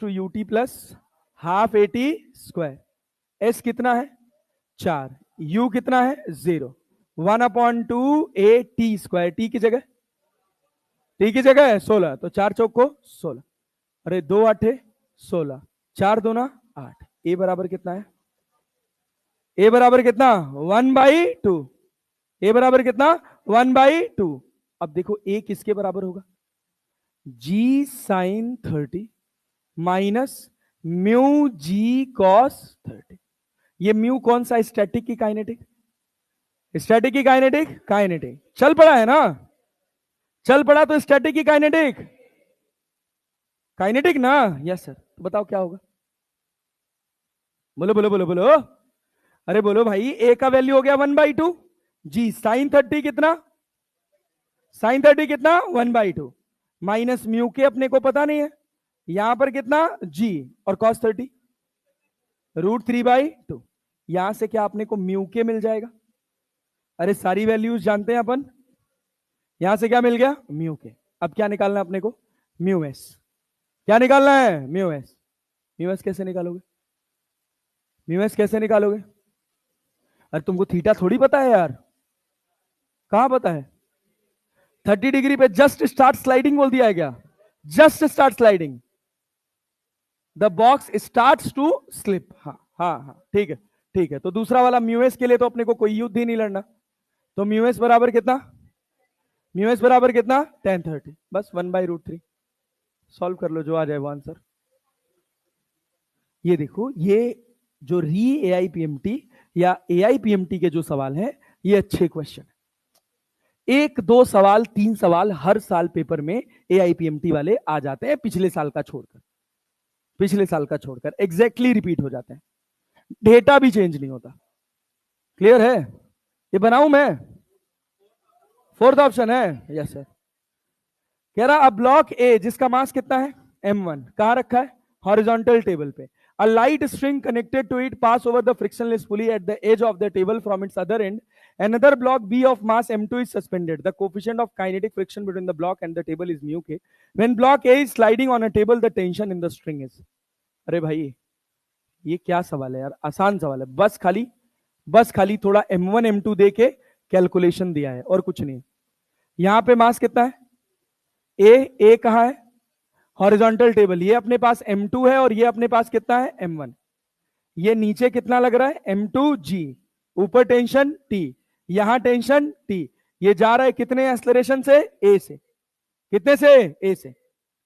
UT plus half AT square. S कितना है? 4। U कितना है? 0। 1/2 AT स्क्वायर। T की जगह 16, तो 4 चौक को 16। अरे 2 8 16, 4 2 8। ए बराबर कितना है? ए बराबर कितना? 1/2। ए बराबर कितना? 1/2। अब देखो ए किसके बराबर होगा? g sine 30 minus mu g cos 30। ये म्यू कौन सा? स्टैटिक की काइनेटिक? स्टैटिक की काइनेटिक? काइनेटिक। चल पड़ा है ना, चल पड़ा तो स्टैटिक की काइनेटिक? काइनेटिक ना? Yes sir. तो बताओ क्या होगा? बोलो बोलो बोलो बोलो। अरे बोलो भाई, ए का वैल्यू हो गया 1/2 जी। साइन 30 कितना? साइन 30 कितना? 1/2 माइनस म्यू के अपने को पता नहीं है, यहां पर कितना जी, और कॉस 30 √3/2। यहां से क्या अपने को म्यू के मिल जाएगा? अरे सारी वैल्यूज जानते हैं अपन। यहां से क्या मिल गया? म्यू के। अब क्या निकालना है अपने को? Mu S. क्या निकालना है? Mu S. म्यू एस कैसे निकालोगे? म्यू एस कैसे निकालोगे? अरे तुमको थीटा थोड़ी पता है यार, कहां पता है? 30 डिग्री पे जस्ट स्टार्ट स्लाइडिंग बोल दिया है क्या? Just start sliding, the box starts to slip. हाँ हाँ हाँ, ठीक है ठीक है। तो दूसरा वाला म्यू एस के लिए तो अपने को कोई युद्ध ही नहीं लड़ना। तो म्यू एस बराबर कितना? म्यू एस बराबर कितना? tan 30, बस 1/√3। सॉल्व कर लो, जो आ जाए वो आंसर। ये देखो, ये जो री एआईपीएमटी या एआईपीएमटी के जो सवाल हैं, ये अच्छे क्वेश्चन है। 1 2 सवाल 3 सवाल हर साल पेपर में एआईपीएमटी वाले आ जाते हैं, पिछले साल का छोड़कर। पिछले साल का छोड़कर एग्जैक्टली रिपीट हो जाते हैं, डेटा भी चेंज नहीं होता। क्लियर है? ये बनाऊं मैं? 4th ऑप्शन है? Yes sir. कह रहा अब ब्लॉक ए जिसका मास कितना है? m1, कहां रखा है? हॉरिजॉन्टल टेबल पे। A light string connected to it pass over the frictionless pulley at the edge of the table from its other end. Another block B of mass m2 is suspended. The coefficient of kinetic friction between the block and the table is mu k. When block A is sliding on a table, the tension in the string is. अरे भाई ये क्या सवाल है यार, आसान सवाल है। बस खाली थोड़ा m1 m2 दे के कैलकुलेशन दिया है और कुछ नहीं। यहां पे मास कितना है? ए कहां है? Horizontal table. ये अपने पास m2 है और ये अपने पास कितना है? m1। ये नीचे कितना लग रहा है? m2g। ऊपर टेंशन T, यहां टेंशन T। ये जा रहा है कितने एक्सेलरेशन से? A से। कितने से? A से।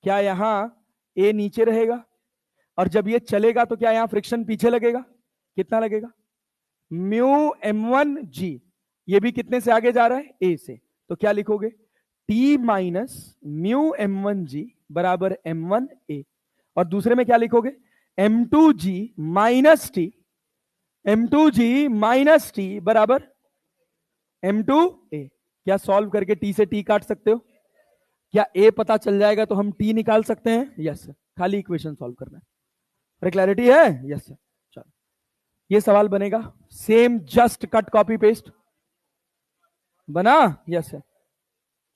क्या यहां A नीचे रहेगा? और जब ये चलेगा तो क्या यहां फ्रिक्शन पीछे लगेगा? कितना लगेगा? Mu m1g। ये भी कितने से आगे जा रहा है? A से। तो क्या लिखोगे? T माइनस म्यू m1g बराबर m1a। और दूसरे में क्या लिखोगे? m2g minus T, m2g minus T बराबर m2a। क्या सॉल्व करके t से t काट सकते हो? क्या a पता चल जाएगा तो हम t निकाल सकते हैं? Yes sir. खाली इक्वेशन सॉल्व करना है। अरे क्लैरिटी है? Yes sir. चलो ये सवाल बनेगा same, just cut copy paste बना। Yes sir.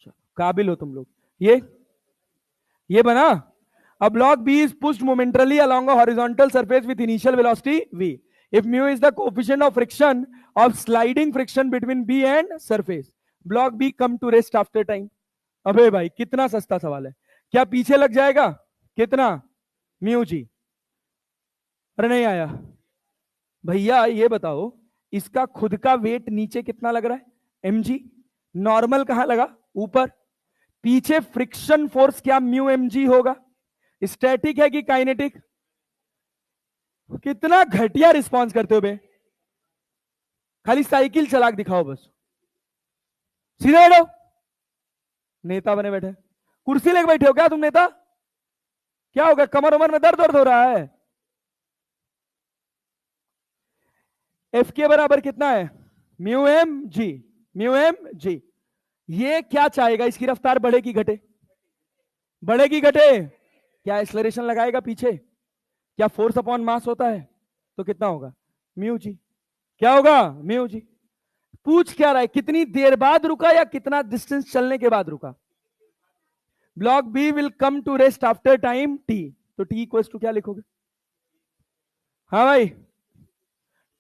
चलो काबिल हो तुम लोग। ये बना। A block B is pushed momentarily along a horizontal surface with initial velocity v. If mu is the coefficient of friction of sliding friction between B and surface, block B come to rest after time. अबे भाई कितना सस्ता सवाल है, क्या पीछे लग जाएगा? कितना? Mu G. अरे नहीं आया भैया, ये बताओ इसका खुद का वेट नीचे कितना लग रहा है? mg। नॉर्मल कहां लगा? ऊपर। पीछे फ्रिक्शन फोर्स क्या म्यू mg होगा? स्टैटिक है कि काइनेटिक? कितना घटिया रिस्पांस करते हो बे, खाली साइकिल चला के दिखाओ बस। सीधे बैठो, नेता बने बैठे। कुर्सी लेके बैठे हो क्या तुम नेता? क्या हो गया, कमर उमर में दर्द हो रहा है? एफ के बराबर कितना है? Mu M G. Mu M G. ये क्या चाहेगा? इसकी रफ्तार बढ़ेगी घटे? बढ़ेगी घटे? क्या एक्सेलरेशन लगाएगा पीछे? क्या फोर्स अपॉन मास होता है? तो कितना होगा? Mu G. क्या होगा? Mu G. पूछ क्या रहा है? कितनी देर बाद रुका या कितना डिस्टेंस चलने के बाद रुका? Block B will come to rest after time T. तो टी इक्वल टू क्या लिखोगे? हाँ भाई,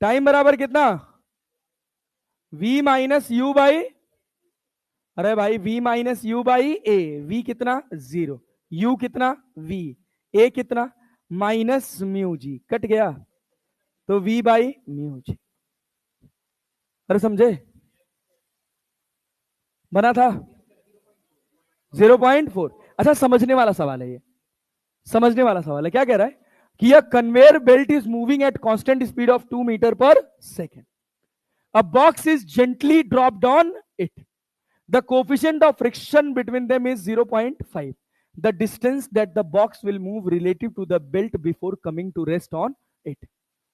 टाइम बराबर कितना? v माइनस यू बाई, अरे भाई v minus you by A. v कितना? 0। u कितना? v। a कितना? Minus mu G. कट गया तो v बाई म्यू जी। अरे समझे? बना था 0.4। अच्छा समझने वाला सवाल है ये, समझने वाला सवाल है। क्या कह रहा है कि a conveyor belt is moving at constant speed of 2 meter per second. A box is gently dropped on it. The coefficient of friction between them is 0.5. The distance that the box will move relative to the belt before coming to rest on it.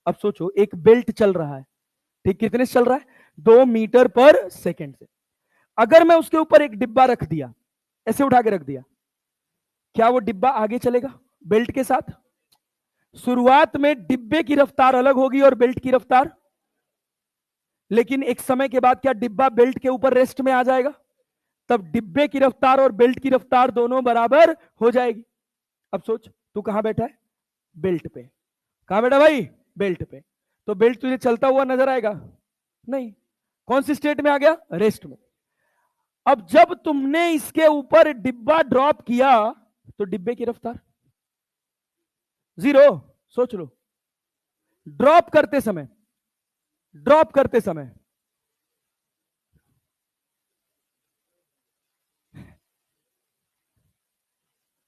अब सोचो, एक belt चल रहा है, ठीक, कितने से चल रहा है? 2 मीटर पर सेकेंड से। अगर मैं उसके ऊपर एक डिब्बा रख दिया, ऐसे उठा के रख दिया, क्या वो डिब्बा आगे चलेगा बेल्ट के साथ? शुरुआत में डिब्बे की रफ्तार अलग होगी और बेल्ट की रफ्तार, लेकिन एक समय के बाद क्या डिब्बा बेल्ट के ऊपर रेस्ट में आ जाएगा? तब डिब्बे की रफ्तार और बेल्ट की रफ्तार दोनों बराबर हो जाएगी। अब सोच, तू कहां बैठा है? बेल्ट पे। कहां बैठा भाई? बेल्ट पे। तो बेल्ट तुझे चलता हुआ नजर आएगा? नहीं। कौन सी स्टेट में आ गया? रेस्ट में। अब जब तुमने इसके ऊपर डिब्बा ड्रॉप किया तो डिब्बे की रफ्तार 0। सोच लो, ड्रॉप करते समय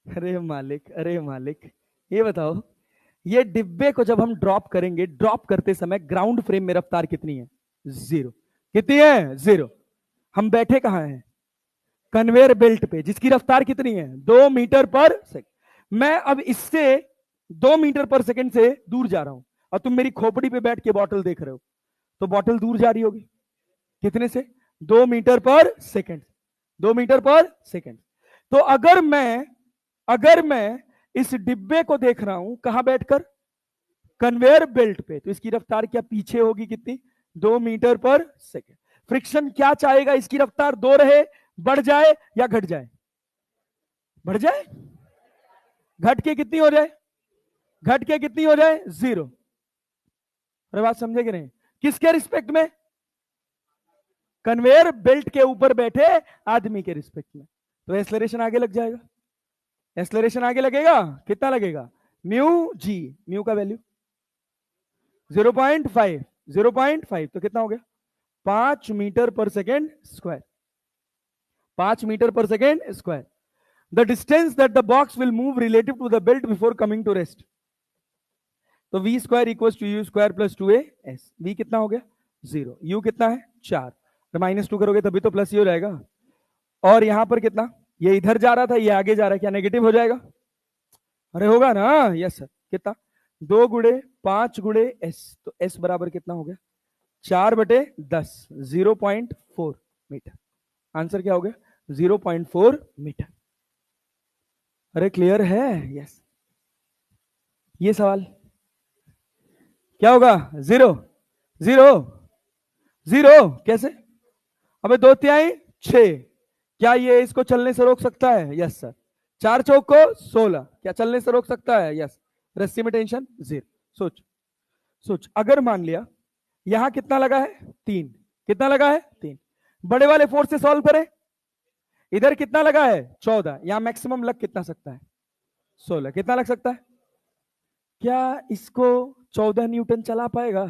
अरे मालिक, ये बताओ, ये डिब्बे को जब हम ड्रॉप करेंगे, ड्रॉप करते समय ग्राउंड फ्रेम में रफ्तार कितनी है? 0। कितनी है? 0। हम बैठे कहां हैं? कन्वेयर बेल्ट पे, जिसकी रफ्तार कितनी है? 2 मीटर पर सेकंड। मैं अब इससे 2 मीटर पर सेकंड से दूर जा रहा हूं और तुम मेरी खोपड़ी पे बैठ के बॉटल देख रहे हो, तो बॉटल दूर जा रही होगी कितने से? 2 मीटर पर सेकंड। 2 मीटर पर सेकंड। तो अगर मैं इस डिब्बे को देख रहा हूं कहां बैठकर? कन्वेयर बेल्ट पे, तो इसकी रफ्तार क्या पीछे होगी कितनी? 2 मीटर पर सेकंड। फ्रिक्शन क्या चाहेगा? इसकी रफ्तार 2 रहे, बढ़ जाए या घट जाए? बढ़ जाए। घट के कितनी हो जाए? 0। अरे बात समझे कि नहीं? किसके रिस्पेक्ट में? कन्वेयर बेल्ट के ऊपर बैठे आदमी के रिस्पेक्ट में। तो एक्सेलरेशन आगे लग जाएगा। एक्सेलरेशन आगे लगेगा, कितना लगेगा? Mu G. म्यू का वैल्यू 0.5। 0.5 तो कितना हो गया? 5 मीटर पर सेकेंड स्क्वायर। 5 मीटर पर second square. The distance that the box will move relative to the belt before coming to rest. तो v square equals to u square plus 2as। v कितना हो गया? 0। u कितना है? 4। तो -2 करोगे तभी तो प्लस ही हो जाएगा। और यहां पर कितना? ये इधर जा रहा था, ये आगे जा रहा है, क्या नेगेटिव हो जाएगा? अरे होगा ना? Yes sir. कितना? 2 गुणे 5 गुणे s, तो s बराबर कितना हो गया? 4/10। 0.4 मीटर। आंसर क्या हो गया? 0.4 मीटर। अरे क्लियर है? यस। ये सवाल क्या होगा? 0 0 0 कैसे? अबे 2/3 6। क्या ये इसको चलने से रोक सकता है? Yes sir. 4 चौक को 16, क्या चलने से रोक सकता है? यस। रस्सी में टेंशन 0। सोच, अगर मान लिया यहां कितना लगा है? 3। कितना लगा है? 3। बड़े वाले फोर्स से सॉल्व करें। इधर कितना लगा है? 14। यहां मैक्सिमम लग कितना सकता है? 16। कितना लग सकता है? क्या इसको 14 न्यूटन चला पाएगा?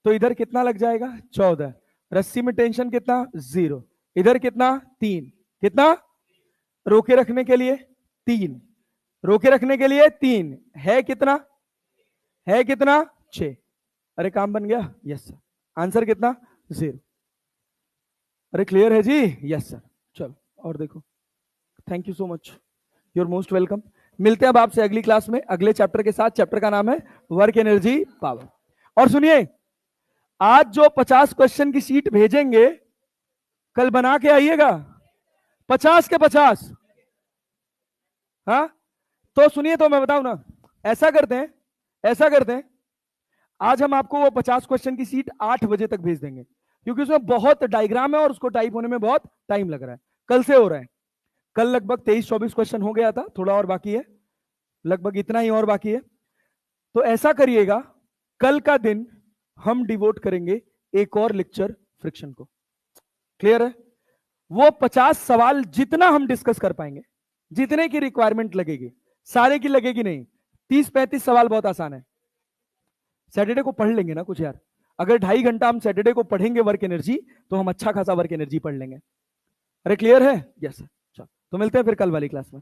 तो इधर कितना लग जाएगा? 14। रस्सी में टेंशन कितना? 0। इधर कितना? 3। कितना? रोके रखने के लिए 3। रोके रखने के लिए 3 है कितना? 6। अरे काम बन गया? Yes sir. आंसर कितना? 0। अरे क्लियर है जी? Yes sir. चलो और देखो। Thank you so much, you are most welcome. मिलते हैं अब आपसे अगली क्लास में अगले चैप्टर के साथ। चैप्टर का नाम है वर्क एनर्जी पावर। और सुनिए, आज जो 50 क्वेश्चन की शीट भेजेंगे कल बना के आइएगा। 50 के 50। हाँ तो सुनिए, तो मैं बताऊं ना, ऐसा करते हैं आज हम आपको वो 50 क्वेश्चन की शीट 8 बजे तक भेज देंगे, क्योंकि उसमें बहुत डायग्राम है और उसको टाइप होने में बहुत टाइम लग रहा है। कल से हो रहा है। कल लगभग 23-24 क्वेश्चन हो गया था, थोड़ा और बाकी है, लगभग इतना ही और बाकी है। तो ऐसा करिएगा, कल का दिन हम डिवोट करेंगे एक और लेक्चर फ्रिक्शन को। क्लियर है? वो 50 सवाल जितना हम डिस्कस कर पाएंगे, जितने की रिक्वायरमेंट लगेगी, सारे की लगेगी नहीं। 30-35 सवाल बहुत आसान है। सैटरडे को पढ़ लेंगे ना कुछ यार। अगर 2.5 घंटा हम सैटरडे को पढ़ेंगे वर्क एनर्जी, तो हम अच्छा खासा वर्क एनर्जी पढ़ लेंगे। अरे क्लियर है? Yes sir. चलो तो मिलते हैं फिर कल वाली क्लास में।